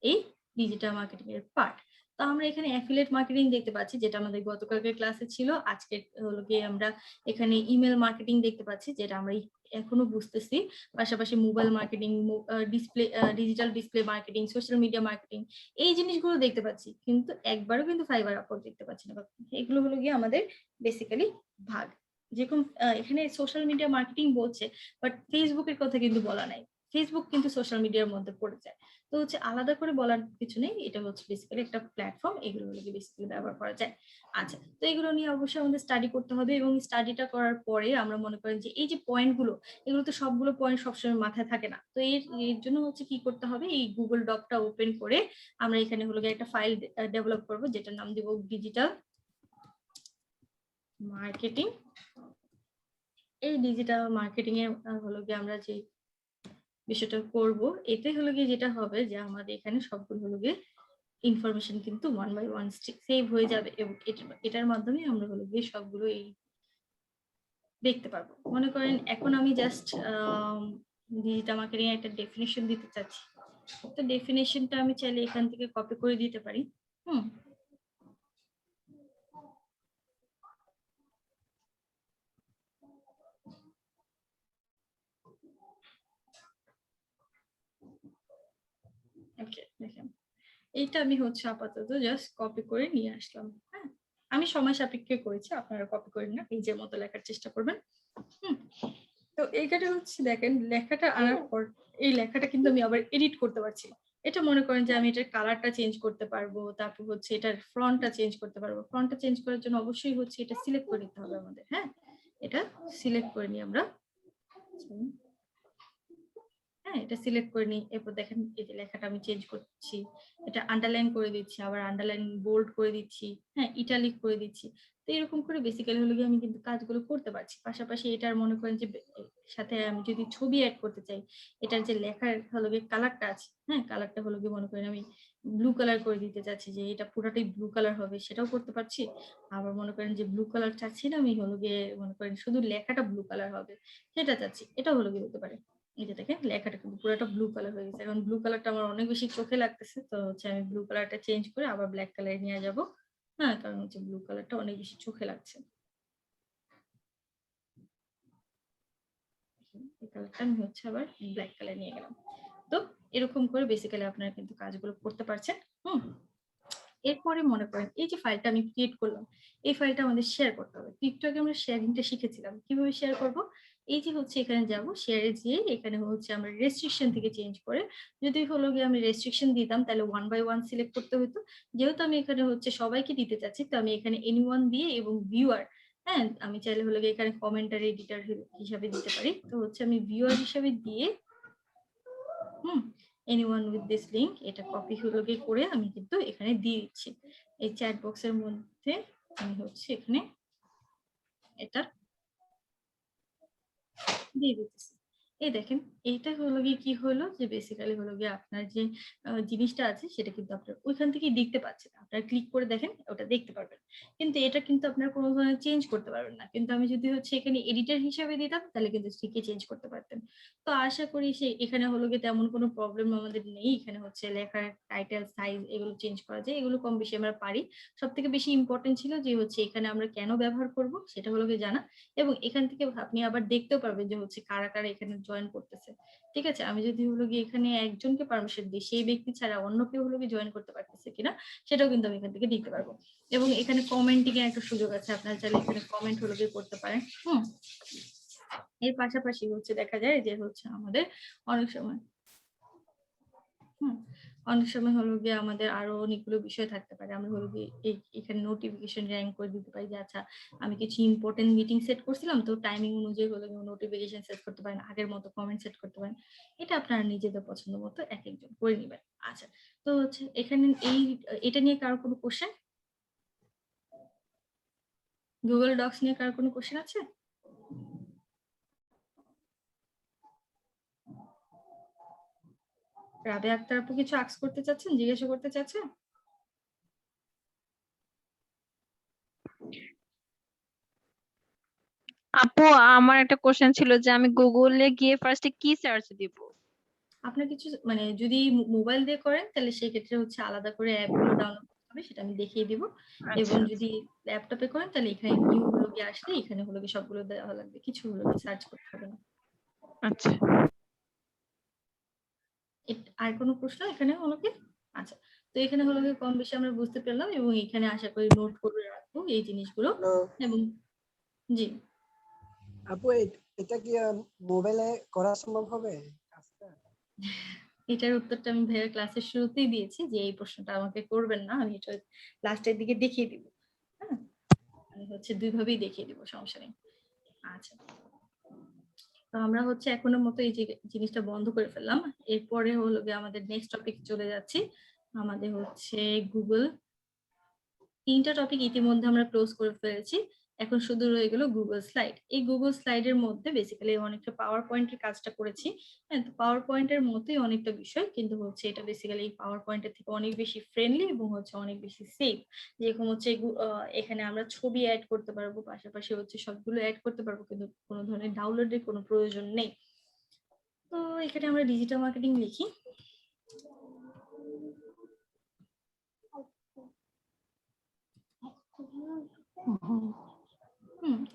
এই ডিজিটাল মার্কেটিং এর পার্ট। তো আমরা এখানে অ্যাফিলিয়েট মার্কেটিং দেখতে পাচ্ছি, যেটা আমাদের গতকালকের ক্লাসে ছিল। আজকে হলো গিয়ে আমরা এখানে ইমেল মার্কেটিং দেখতে পাচ্ছি, যেটা আমরা এখনো বুঝতেছি। পাশাপাশি mobile marketing, digital display marketing, social media marketing, এই জিনিসগুলো দেখতে পাচ্ছি, কিন্তু একবারও কিন্তু ফাইবার আপওয়ার্ক দেখতে পাচ্ছি না। এগুলো হলো গিয়ে আমাদের বেসিক্যালি ভাগ। যেরকম এখানে সোশ্যাল মিডিয়া মার্কেটিং বলছে, বাট ফেসবুকের কথা কিন্তু বলা নাই। ফেসবুক কিন্তু সোশ্যাল মিডিয়ার মধ্যে পড়ে যায়। তো হচ্ছে আলাদা করে বলার কিছু নেই, এটা হচ্ছে বেসিক্যালি একটা প্ল্যাটফর্ম, এগুলো বেসিক্যালি ব্যবহার করা যায়। আচ্ছা, তো এগুলো নিয়ে অবশ্যই আমাদের স্টাডি করতে হবে এবং স্টাডিটা করার পরে আমরা মনে করেন যে এই যে পয়েন্টগুলো, এগুলো তো সবগুলো পয়েন্ট সবসময় মাথায় থাকে না। তো এর জন্য হচ্ছে কি করতে হবে, এই গুগল ডকটা ওপেন করে আমরা এখানে হলো গিয়ে একটা ফাইল ডেভেলপ করব, যেটার নাম দিব ডিজিটাল মার্কেটিং। এই ডিজিটাল মার্কেটিং এ হলো গিয়ে আমরা যে বিষয়টা করব, এতে হলো গিয়ে যেটা হবে যে আমাদের এখানে সবগুলো হলো গিয়ে ইনফরমেশন কিন্তু 1 বাই 1 সেভ হয়ে যাবে এবং এটার মাধ্যমে আমরা হলো গিয়ে সবগুলো এই দেখতে পারবো। মনে করেন এখন আমি জাস্ট ডিজিটাল মার্কেটিং একটা ডেফিনিশন দিতে চাচ্ছি, তো ডেফিনিশনটা আমি চাইলে এখান থেকে কপি করে দিতে পারি। ওকে, দেখেন এইটা আমি হচ্ছে আপাতত জাস্ট কপি করে নিয়ে আসলাম। হ্যাঁ, আমি সময় সাপেক্ষে করেছি, আপনারা কপি করে না নিজের মতো লেখার চেষ্টা করবেন। তো এইখানে হচ্ছে দেখেন লেখাটা আনার পর এই লেখাটা কিন্তু আমি আবার এডিট করতে পারছি। এটা মনে করেন যে আমি এটার কালারটা চেঞ্জ করতে পারবো, তারপর হচ্ছে এটার ফন্টটা চেঞ্জ করতে পারবো। ফন্টটা চেঞ্জ করার জন্য অবশ্যই হচ্ছে এটা সিলেক্ট করে নিতে হবে আমাদের। হ্যাঁ, এটা সিলেক্ট করে নিই আমরা। হ্যাঁ, এটা সিলেক্ট করে নিই। এরপর দেখেন এই যে লেখাটা আমি চেঞ্জ করছি, এটা আন্ডারলাইন করে দিচ্ছি, আবার আন্ডারলাইন বোল্ড করে দিচ্ছি, হ্যাঁ ইটালিক করে দিচ্ছি। তো এরকম করে বেসিক্যালি হলো গিয়ে আমি কিন্তু কাজগুলো করতে পারছি। পাশাপাশি এটার মনে করেন যে সাথে আমি যদি ছবি অ্যাড করতে চাই, এটার যে লেখার হলো গিয়ে কালারটা আছে, হ্যাঁ কালারটা হলো গিয়ে মনে করেন আমি ব্লু কালার করে দিতে চাচ্ছি, যে এটা পুরোটাই ব্লু কালার হবে, সেটাও করতে পারছি। আবার মনে করেন যে ব্লু কালার চাচ্ছি না আমি, হলো গিয়ে মনে করেন শুধু লেখাটা ব্লু কালার হবে সেটা চাচ্ছি, এটা হলো গিয়ে হতে পারে। এই যে দেখেন লেখাটা কিন্তু পুরোটা ব্লু কালার হয়ে গেছে। এখন ব্লু কালারটা আমার অনেক বেশি চোখে লাগতেছে, তো হচ্ছে আমি ব্লু কালারটা চেঞ্জ করে আবার ব্ল্যাক কালারে নিয়ে যাব। হ্যাঁ, কারণ হচ্ছে ব্লু কালারটা অনেক বেশি চোখে লাগছে। এই কালারটা আমি হচ্ছে আবার ব্ল্যাক কালার নিয়ে গেলাম। তো এরকম করে বেসিক্যালি আপনারা কিন্তু কাজগুলো করতে পারছেন। এরপরে মনে করেন এই যে ফাইলটা আমি ক্রিয়েট করলাম, এই ফাইলটা আমাদের শেয়ার করতে হবে। টিকটকে আমরা শেয়ারিংটা শিখেছিলাম, কিভাবে শেয়ার করব। এই যে হচ্ছে এখানে যাব, শেয়ারে যেয়ে এখানে হচ্ছে আমরা রেস্ট্রিকশন থেকে চেঞ্জ করে, যদি হলো গিয়ে আমি রেস্ট্রিকশন দিতাম তাহলে 1 বাই 1 সিলেক্ট করতে হতো। যেহেতু আমি এখানে হচ্ছে সবাইকে দিতে চাচ্ছি, তো আমি এখানে এনিওয়ান দিয়ে এবং ভিউয়ার, হ্যাঁ আমি চাইলে হলো গিয়ে এখানে কমেন্টার এডিটর হিসাবে দিতে পারি। তো হচ্ছে আমি ভিউয়ার হিসাবে দিয়ে anyone with this link এটা কপি হলো গিয়ে করে আমি কিন্তু এখানে দিয়ে দিচ্ছি। এই চ্যাট বক্সের মধ্যে আমি হচ্ছে এখানে এটা দিয়ে দিতেছি। এই দেখেন এইটা হলো গিয়ে কি হলো, যে বেসিক্যালি হলো গিয়ে আপনার যে জিনিসটা আছে সেটা কিন্তু আপনার ওইখান থেকেই দেখতে পাচ্ছেন। আপনারা ক্লিক করে দেখেন, ওটা দেখতে পারবেন। কিন্তু এটা কিন্তু আপনার কোনো ধরনের চেঞ্জ করতে পারবেন না। কিন্তু আমি যদি হচ্ছে এখানে এডিটর হিসেবে দিতাম তাহলে কিন্তু ঠিকই চেঞ্জ করতে পারতেন। তো আশা করি এখানে হলো গিয়ে তেমন কোনো প্রবলেম আমাদের নেই। এখানে হচ্ছে লেখার টাইটেল, সাইজ এগুলো চেঞ্জ করা যায়। এগুলো কম বেশি আমরা পারি। সবথেকে বেশি ইম্পর্টেন্ট ছিল যে হচ্ছে এখানে আমরা কেন ব্যবহার করব সেটা হলো গিয়ে জানা, এবং এখান থেকে আপনি আবার দেখতেও পারবেন যে হচ্ছে কারা কারা এখানে জয়েন করতেছে। ঠিক আছে, আমি যদি হলো গিয়ে এখানে একজনকে পারমিশন দিই, সেই ব্যক্তি ছাড়া অন্য কেউ হলো গিয়ে জয়েন করতে পারতেছে কিনা সেটাও কিন্তু আমি এখান থেকে দেখতে পারবো। এবং এখানে কমেন্টিং এর একটা সুযোগ আছে, আপনারা চাইলে এখানে কমেন্ট হলো গিয়ে করতে পারেন। এর পাশাপাশি হচ্ছে দেখা যায় যে হচ্ছে আমাদের অনেক সময় অনেক সময় হলো গিয়ে আমাদের আরো অনেকগুলো বিষয় থাকতে পারে। আমরা হলো গিয়ে এখানে নোটিফিকেশন র্যাঙ্ক করে দিতে পারি যে আচ্ছা আমি কিছু ইম্পর্টেন্ট মিটিং সেট করছিলাম, তো টাইমিং অনুযায়ী হলো গিয়ে নোটিফিকেশন সেট করতে পারেন, আগের মতো কমেন্ট সেট করতে পারেন। এটা আপনারা নিজেদের পছন্দ মতো এক একজন করে নেবেন। আচ্ছা, তো হচ্ছে এখানে এটা নিয়ে কারো কোনো কোশ্চেন, গুগল ডক্স নিয়ে কারো কোনো কোশ্চেন আছে? রাবে আক্তার আপু কিছু আস্ক করতে চাচ্ছেন, জিজ্ঞাসা করতে চাচ্ছেন? আপু আমার একটা কোশ্চেন ছিল যে আমি গুগলে গিয়ে ফার্স্টে কি সার্চ দিব? আপনার কিছু মানে যদি মোবাইল দিয়ে করেন তাহলে সেই ক্ষেত্রে হচ্ছে আলাদা করে অ্যাপগুলো ডাউনলোড করতে হবে, সেটা আমি দেখিয়ে দিব। এবং যদি ল্যাপটপে করেন তাহলে এখানে নিউ হলো গিয়ে আসলে এখানে হলো গিয়ে সবগুলো দেওয়া লাগবে, কিছু হলো গিয়ে সার্চ করতে হবে না। আচ্ছা, আর কোনো প্রশ্ন এখানে হলো কি? আচ্ছা, তো এখানে হলো গিয়ে কম বেশি আমরা বুঝতে পারলাম এবং এখানে আশা করি নোট করে রাখবো এই জিনিসগুলো। এবং জি আপু এটা কি মোবাইলে করা সম্ভব হবে কাজটা? এটার উত্তরটা আমি ভাইয়া ক্লাসের শুরুতেই দিয়েছি যে এই প্রশ্নটা আমাকে করবেন না, আমি এটা লাস্টের দিকে দেখিয়ে দিব। হ্যাঁ, আমি হচ্ছে 2 ভাবেই দেখিয়ে দিব, সমস্যা নেই। আচ্ছা, তো আমরা হচ্ছে এখনের মতো এই যে জিনিসটা বন্ধ করে ফেললাম। এরপরে হলো গিয়ে আমাদের নেক্সট টপিক চলে যাচ্ছি। আমাদের হচ্ছে গুগল। 3টা টপিক ইতিমধ্যে আমরা ক্লোজ করে ফেলেছি। এখন শুধু রয়ে গেল গুগল স্লাইড। এই গুগল স্লাইডের মধ্যে বেসিক্যালি অনেকটা পাওয়ার পয়েন্টের কাজটা করেছি। হ্যাঁ, তো পাওয়ার পয়েন্টের মতোই অনেকটা বিষয়, কিন্তু হচ্ছে এটা বেসিক্যালি পাওয়ার পয়েন্টের থেকে অনেক বেশি ফ্রেন্ডলি এবং হচ্ছে অনেক বেশি সেফ। যেরকম হচ্ছে এখানে আমরা ছবি অ্যাড করতে পারবো, পাশাপাশি হচ্ছে সবগুলো অ্যাড করতে পারবো, কিন্তু কোনো ধরনের ডাউনলোডের কোনো প্রয়োজন নেই। তো এখানে আমরা ডিজিটাল মার্কেটিং লিখি।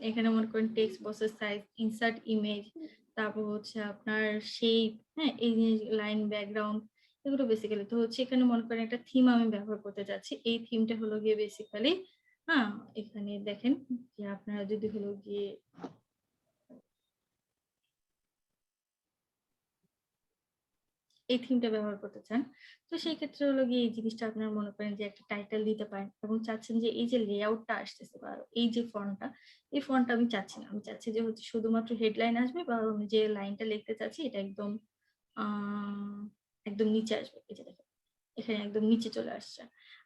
এখানে মনে করেন টেক্সট বক্সের সাইজ, ইনসার্ট ইমেজ, তারপর হচ্ছে আপনার শেপ, হ্যাঁ, এই লাইন, ব্যাকগ্রাউন্ড, এগুলো বেসিক্যালি। তো হচ্ছে এখানে মনে করেন একটা থিম আমি ব্যবহার করতে চাচ্ছি। এই থিমটা হলো গিয়ে বেসিক্যালি, হ্যাঁ, এখানে দেখেন যে আপনারা যদি হলো গিয়ে এই থিমটা ব্যবহার করতে চান, তো সেই ক্ষেত্রে হলো গিয়ে এই জিনিসটা আপনারা মনে করেন যে একটা টাইটেল দিতে পারেন এবং চাচ্ছেন যে এই যে লেআউটটা আসতেছে বা এই যে ফন্টটা, এই ফন্টটা আমি চাচ্ছি না। আমি চাচ্ছি যে হচ্ছে শুধুমাত্র হেডলাইন আসবে বা আমি যে লাইনটা লিখতে চাচ্ছি এটা একদম একদম নিচে আসবে। এই যে দেখেন এখানে একদম নিচে চলে আসছে।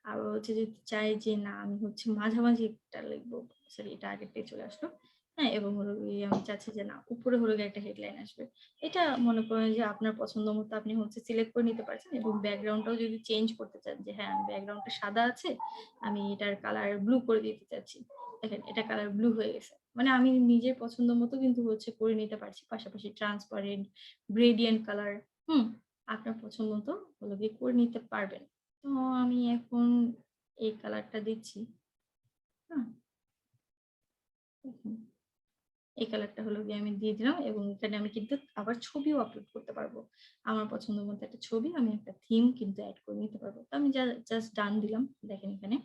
আর হচ্ছে যদি চাই যে না আমি হচ্ছে মাঝামাঝি একটা লিখবো, সরি এটা আগেরটাই চলে আসলো। হ্যাঁ, এবং হলো গিয়ে আমি চাচ্ছি যে না উপরে হলো গিয়ে একটা হেডলাইন আসবে। এটা মনে করেন যে আপনার পছন্দ মতো আপনি হচ্ছে সিলেক্ট করে নিতে পারছেন, এবং ব্যাকগ্রাউন্ডটাও যদি চেঞ্জ করতে চান যে হ্যাঁ ব্যাকগ্রাউন্ডটা সাদা আছে, আমি এটার কালার ব্লু করে দিতে চাচ্ছি, দেখেন এটা কালার ব্লু হয়ে গেছে। মানে আমি নিজের পছন্দ মতো কিন্তু হচ্ছে করে নিতে পারছি। পাশাপাশি ট্রান্সপারেন্ট, গ্রেডিয়েন্ট কালার, আপনার পছন্দ মতো হলো গিয়ে করে নিতে পারবেন। তো আমি এখন এই কালারটা দিচ্ছি। হ্যাঁ, এই কালারটা হলো গিয়ে আমি দিয়ে দিলাম, এবং এখানে আমি কিন্তু আবার ছবিও আপলোড করতে পারবো। আমার পছন্দ মতো একটা ছবি, আমি একটা থিম কিন্তু অ্যাড করে নিতে পারবো। তো আমি জাস্ট ডান দিলাম, দেখেন এখানে।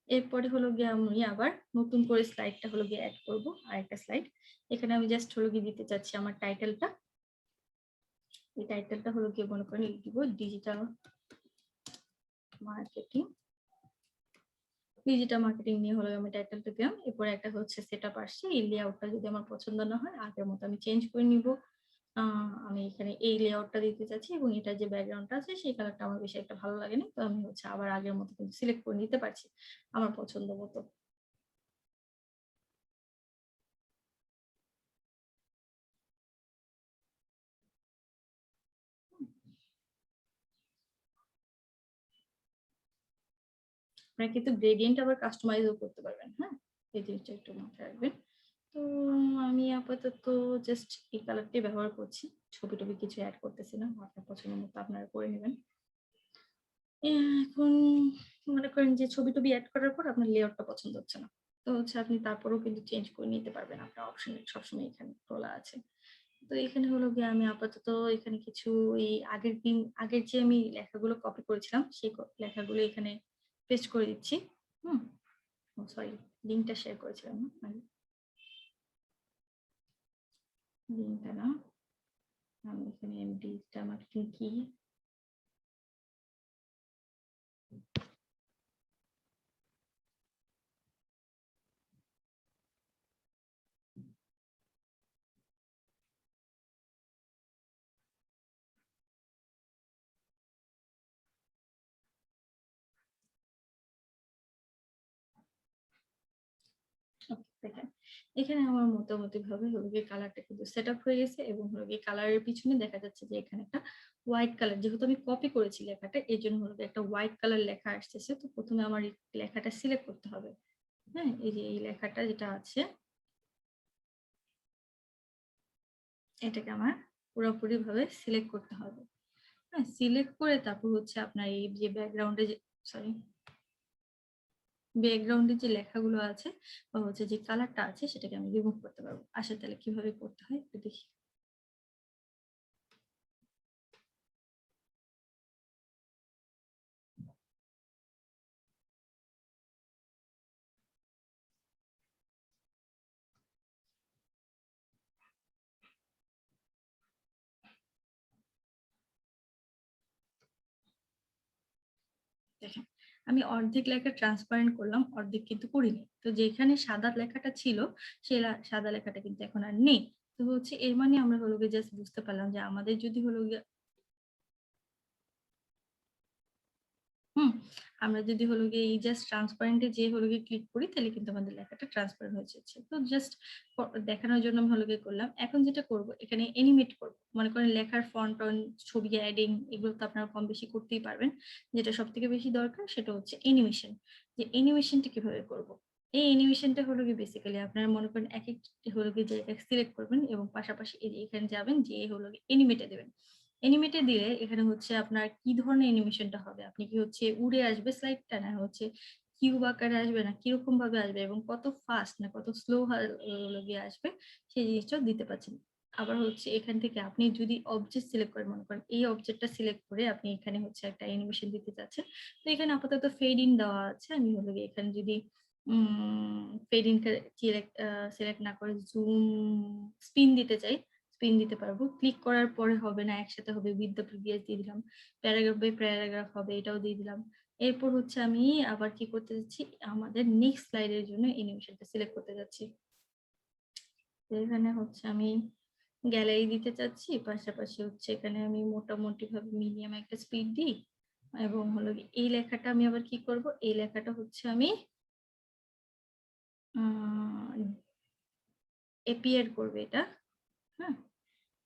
এরপরে হলো গিয়ে আমি আবার নতুন করে স্লাইডটা হলো গিয়ে অ্যাড করবো, আর একটা স্লাইড। এখানে আমি জাস্ট হলো গিয়ে দিতে চাচ্ছি আমার টাইটেলটা। এই টাইটেলটা হলো গিয়ে মনে করেন দিব ডিজিটাল মার্কেটিং। ডিজিটাল মার্কেটিং নিয়ে হলো আমি টাইটেলটা দিলাম। এরপরে একটা হচ্ছে সেটআপ আসছে। এই লেআউটটা যদি আমার পছন্দ না হয় আগের মতো আমি চেঞ্জ করে নিব। আমি এখানে এই লেআউটটা দিতে চাচ্ছি, এবং এটা যে ব্যাকগ্রাউন্ডটা আছে সেই কালারটা আমার বেশি একটা ভালো লাগেনি। তো আমি হচ্ছে আবার আগের মতো কিন্তু সিলেক্ট করে নিতে পারছি আমার পছন্দ মতো। আপনারা কিন্তু গ্রেডিয়েন্ট আবার কাস্টমাইজও করতে পারবেন। হ্যাঁ, এই জিনিসটা একটু মাথায় রাখবেন। তো আমি আপাতত জাস্ট এই কালারটাই ব্যবহার করছি, ছবি টবি কিছু অ্যাড করতেছি না। আপনার পছন্দ মতো আপনারা করে নেবেন। এখন মনে করেন যে ছবি টবি অ্যাড করার পর আপনার লেআউটটা পছন্দ হচ্ছে না, তো হচ্ছে আপনি তারপরেও কিন্তু চেঞ্জ করে নিতে পারবেন। আপনার অপশন সবসময় এখানে খোলা আছে। তো এখানে হলো গিয়ে আমি আপাতত এখানে কিছু এই আগের যে আমি লেখাগুলো কপি করেছিলাম সেই লেখাগুলো এখানে পেস্ট করে দিচ্ছি। সরি, লিঙ্কটা শেয়ার করেছিলাম না, লিঙ্কটা না, আমি এখানে ডিজিটাল মার্কেটিং কি দেখেন এখানে আমার মোটামুটি ভাবে হলো গিয়ে কালারটা কিন্তু সেট আপ হয়ে গেছে, এবং হলো গিয়ে কালারের পিছনে দেখা যাচ্ছে যে এখানে একটা হোয়াইট কালার, যেহেতু আমি কপি করেছি লেখাটা এই জন্য হলো গিয়ে একটা হোয়াইট কালার লেখা আসতেছে। তো প্রথমে আমার এই লেখাটা সিলেক্ট করতে হবে। হ্যাঁ, এই যে এই লেখাটা যেটা আছে এটাকে আমার পুরোপুরি ভাবে সিলেক্ট করতে হবে। হ্যাঁ, সিলেক্ট করে তারপর হচ্ছে আপনার এই যে ব্যাকগ্রাউন্ডে যে সরি ব্যাকগ্রাউন্ডে যে লেখাগুলো আছে বা হচ্ছে যে কালারটা আছে সেটাকে আমি রিমুভ করতে পারবো। আচ্ছা, তাহলে কিভাবে করতে হয় একটু দেখি। দেখেন আমি অর্ধেক লেখা ট্রান্সপারেন্ট করলাম, অর্ধেক কিন্তু করিনি। তো যেখানে সাদা লেখাটা ছিল সেই সাদা লেখাটা কিন্তু এখন আর নেই। তো হচ্ছে এর মানে আমরা হলো গিয়ে জাস্ট বুঝতে পারলাম যে আমাদের যদি হলো গিয়ে আমরা যদি হলো গিয়ে এই জাস্ট ট্রান্সপারেন্টে যে হলো গিয়ে ক্লিক করি তাহলে কিন্তু আমাদের লেখাটা ট্রান্সপারেন্ট হয়ে যাচ্ছে। তো জাস্ট দেখানোর জন্য আমি হলো গিয়ে করলাম। এখন যেটা করব এখানে অ্যানিমেট করব। মনে করেন লেখার ফন্ট ছবি অ্যাডিং এগুলো তো আপনারা কম বেশি করতেই পারবেন। যেটা সবথেকে বেশি দরকার সেটা হচ্ছে অ্যানিমেশন। যে অ্যানিমেশনটা কিভাবে করব? এই অ্যানিমেশনটা হলো গিয়ে বেসিক্যালি আপনারা মনে করেন এক হলো গিয়ে জায়গা সিলেক্ট করবেন এবং পাশাপাশি এই যে এখানে যাবেন যে হলো গিয়ে অ্যানিমেটে দেবেন। অ্যানিমেটে দিলে এখানে হচ্ছে আপনার কি ধরনের অ্যানিমেশনটা হবে? আপনি কি হচ্ছে উড়ে আসবে স্লাইডটা, না হচ্ছে কিউব আকারে আসবে, না কিরকম ভাবে আসবে এবং কত ফাস্ট না কত স্লো হলো গিয়ে আসবে সেই জিনিসটাও দিতে পারছেন। আবার হচ্ছে এখান থেকে আপনি যদি অবজেক্ট সিলেক্ট করেন, মনে করেন এই অবজেক্টটা সিলেক্ট করে আপনি এখানে হচ্ছে একটা অ্যানিমেশন দিতে চাচ্ছেন। তো এখানে আপাতত ফেড ইন দেওয়া আছে। আমি হলো গিয়ে এখানে যদি ফেড ইন সিলেক্ট না করে জুম স্পিন দিতে চাই, স্পিন দিতে পারবো। ক্লিক করার পরে হবে না, একসাথে হবে উইথ দ্য প্রিভিয়াস দিয়ে দিলাম, প্যারাগ্রাফ বাই প্যারাগ্রাফ হবে এটাও দিয়ে দিলাম। এরপর হচ্ছে আমি আবার কি করতে যাচ্ছি, আমাদের নেক্সট স্লাইডের জন্য অ্যানিমেশনটা সিলেক্ট করতে যাচ্ছি। এখানে হচ্ছে আমি গ্যালারি দিতে চাচ্ছি, পাশাপাশি হচ্ছে এখানে আমি মোটামুটি ভাবে মিডিয়াম একটা স্পিড দিই এবং হলো এই লেখাটা আমি আবার কি করব, এই লেখাটা হচ্ছে আমি এপিয়ার করবে এটা, হ্যাঁ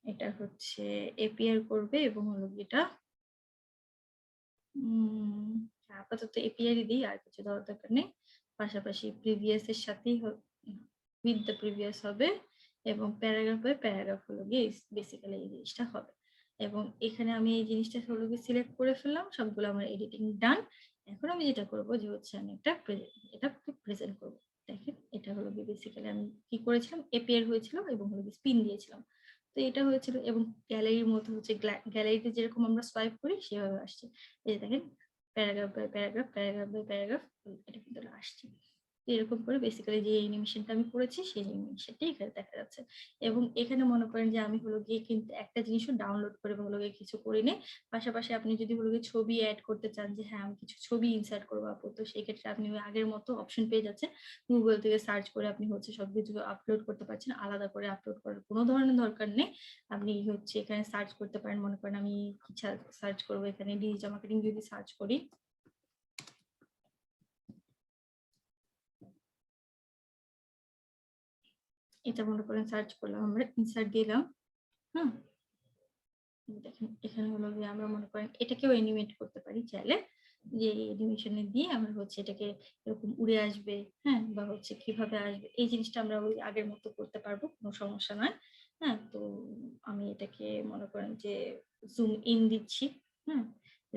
এটা হচ্ছে এপিয়ার করবে এবং হলো এটা আপাতত এপিআরই দিই, আর কিছু দেওয়ার দরকার নেই। পাশাপাশি প্রিভিয়াস এর সাথেই উইথ দ্য প্রিভিয়াস হবে এবং প্যারাগ্রাফ বাই প্যারাগ্রাফ হলো গিয়ে বেসিক্যালি এই জিনিসটা হবে। এবং এখানে আমি এই জিনিসটা হলো গিয়ে সিলেক্ট করে ফেললাম, সবগুলো আমার এডিটিং ডান। এখন আমি যেটা করব যে হচ্ছে আমি এটা প্রেজেন্ট করব। দেখেন এটা হলো গিয়ে বেসিক্যালি আমি কি করেছিলাম, এপিআর হয়েছিল এবং হলো গিয়ে স্পিন দিয়েছিলাম। তো এটা হয়েছিল এবং গ্যালারির মধ্যে হচ্ছে গ্যালারিতে যেরকম আমরা সোয়াইপ করি সেভাবে আসছে। এই যে দেখেন paragraph by paragraph, paragraph by paragraph, এটা কিন্তু আসছে। এরকম করে বেসিক্যালি যে অ্যানিমেশনটা আমি করেছি সেই অ্যানিমেশনটাই এখানে দেখা যাচ্ছে। এবং এখানে মনে করেন যে আমি হলো গিয়ে কিন্তু একটা জিনিসও ডাউনলোড করে হলো গিয়ে কিছু করিনি। পাশাপাশি আপনি যদি হলো গিয়ে ছবি অ্যাড করতে চান যে হ্যাঁ আমি কিছু ছবি ইনসার্ট করবো আপু, তো সেই ক্ষেত্রে আপনি ওই আগের মতো অপশন পেয়ে যাচ্ছেন। গুগল থেকে সার্চ করে আপনি হচ্ছে সবকিছু আপলোড করতে পারছেন, আলাদা করে আপলোড করার কোনো ধরনের দরকার নেই। আপনি হচ্ছে এখানে সার্চ করতে পারেন, মনে করেন আমি কি সার্চ করবো, এখানে ডিজিটাল মার্কেটিং যদি সার্চ করি, এটা মনে করেন সার্চ করলাম, আমরা ইনসার্ট দিলাম, হ্যাঁ দেখেন এখানে হলো যে আমরা মনে করেন এটাকেও অ্যানিমেট করতে পারি চাইলে, যে অ্যানিমেশনে দিয়ে আমরা হচ্ছে এটাকে এরকম উড়ে আসবে, হ্যাঁ বা হচ্ছে কিভাবে আসবে এই জিনিসটা আমরা ওই আগের মতো করতে পারবো, কোনো সমস্যা নয়। হ্যাঁ তো আমি এটাকে মনে করেন যে জুম ইন দিচ্ছি, হ্যাঁ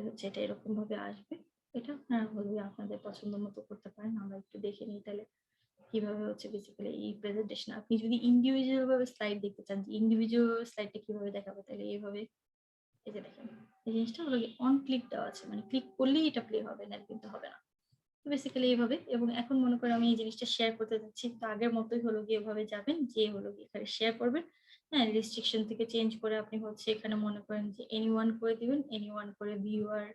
হচ্ছে এটা এরকম ভাবে আসবে। এটা হ্যাঁ হলো আপনাদের পছন্দ মতো করতে পারেন। আমরা একটু দেখে নিই তাহলে কিভাবে হচ্ছে বেসিক্যালি এই প্রেজেন্টেশন। আপনি যদি ইন্ডিভিজুয়াল ভাবে স্লাইড দেখতে চান যে ইন্ডিভিজুয়াল স্লাইডটা কিভাবে দেখাবো, তাহলে এইভাবে এই যে দেখেন এই জিনিসটা হলো অন ক্লিক দেওয়া আছে, মানে ক্লিক করলেই এটা প্লে হবে, না কিন্তু হবে না। বেসিক্যালি এইভাবে। এবং এখন মনে করেন আমি এই জিনিসটা শেয়ার করতে যাচ্ছি, তো আগের মতোই হলো গিয়ে এভাবে যাবেন, যে হলো গিয়ে এখানে শেয়ার করবেন, হ্যাঁ রেস্ট্রিকশন থেকে চেঞ্জ করে আপনি হচ্ছে এখানে মনে করেন যে এনিওয়ান করে দিবেন, এনিওয়ান করে ভিউয়ার,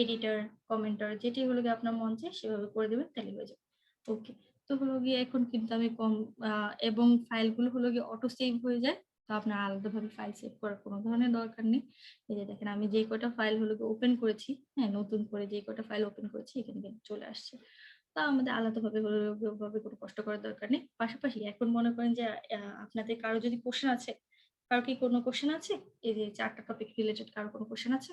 এডিটর, কমেন্টার যেটি হলো গিয়ে আপনার মন চায় সেভাবে করে দিবেন, তাহলে হয়ে যাবে। ওকে, তো হলো গিয়ে এখন কিন্তু আমি এবং ফাইলগুলো হলো গিয়ে অটো সেভ হয়ে যায়, তো আপনার আলাদাভাবে ফাইল সেভ করার কোনো ধরনের দরকার নেই। এই যে দেখেন আমি যে কটা ফাইল হলো গিয়ে ওপেন করেছি, হ্যাঁ নতুন করে যে কটা ফাইল ওপেন করেছি এখানে কিন্তু চলে আসছে। তা আমাদের আলাদাভাবে হলো ওভাবে কোনো কষ্ট করার দরকার নেই। পাশাপাশি এখন মনে করেন যে আপনাদের কারো যদি কোশ্চেন আছে, কারো কি কোনো কোশ্চেন আছে, এই যে 4টা টপিক রিলেটেড কারো কোনো কোশ্চেন আছে?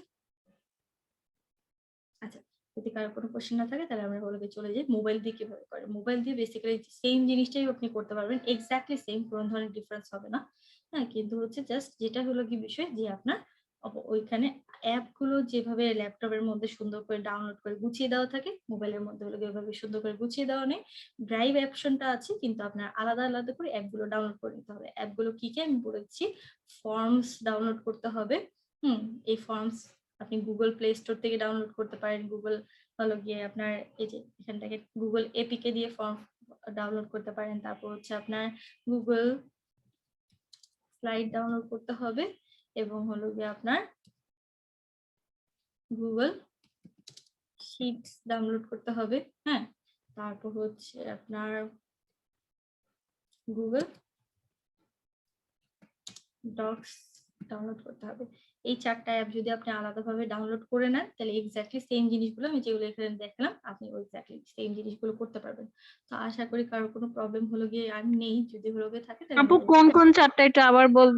আচ্ছা, যদি কারো কোনো কোশ্চেন না থাকে তাহলে আমরা হলো গিয়ে চলে যাই মোবাইল দিয়ে কিভাবে করে। মোবাইল দিয়ে বেসিক্যালি সেম জিনিসটাই আপনি করতে পারবেন, এক্স্যাক্টলি সেম, কোনো ধরনের ডিফারেন্স হবে না। হ্যাঁ কিন্তু হচ্ছে জাস্ট যেটা হলো কি বিষয় যে আপনার ওইখানে অ্যাপগুলো যেভাবে ল্যাপটপের মধ্যে সুন্দর করে ডাউনলোড করে গুছিয়ে দেওয়া থাকে, মোবাইলের মধ্যে হলো গিয়ে ওইভাবে সুন্দর করে গুছিয়ে দেওয়া নেই। ড্রাইভ অপশনটা আছে কিন্তু আপনার আলাদা আলাদা করে অ্যাপগুলো ডাউনলোড করে নিতে হবে। অ্যাপগুলো কি কি আমি বলেছি, ফর্মস ডাউনলোড করতে হবে। এই ফর্মস আপনি গুগল প্লে স্টোর থেকে ডাউনলোড করতে পারেন, গুগল হলো গিয়ে আপনার এই যে এখান থেকে গুগল এপিকে দিয়ে ফর্ম ডাউনলোড করতে পারেন। তারপর হচ্ছে আপনার গুগল স্লাইড ডাউনলোড করতে হবে এবং হলো গিয়ে আপনার গুগল শিটস ডাউনলোড করতে হবে, হ্যাঁ, তারপর হচ্ছে আপনার গুগল ডক্স ডাউনলোড করতে হবে। এই 4টা অ্যাপ যদি আপনি আলাদাভাবে ডাউনলোড করে নেন তাহলে এক্স্যাক্টলি সেম জিনিসগুলো আমি যেগুলো এখানে দেখলাম আপনি এক্স্যাক্টলি সেম জিনিসগুলো করতে পারবেন। তো আশা করি কারো কোনো প্রবলেম হলো গিয়ে আর নেই, যদি হলো গিয়ে থাকে তাহলে আপু আমাকে কোন কোন 4টা এটা আবার বল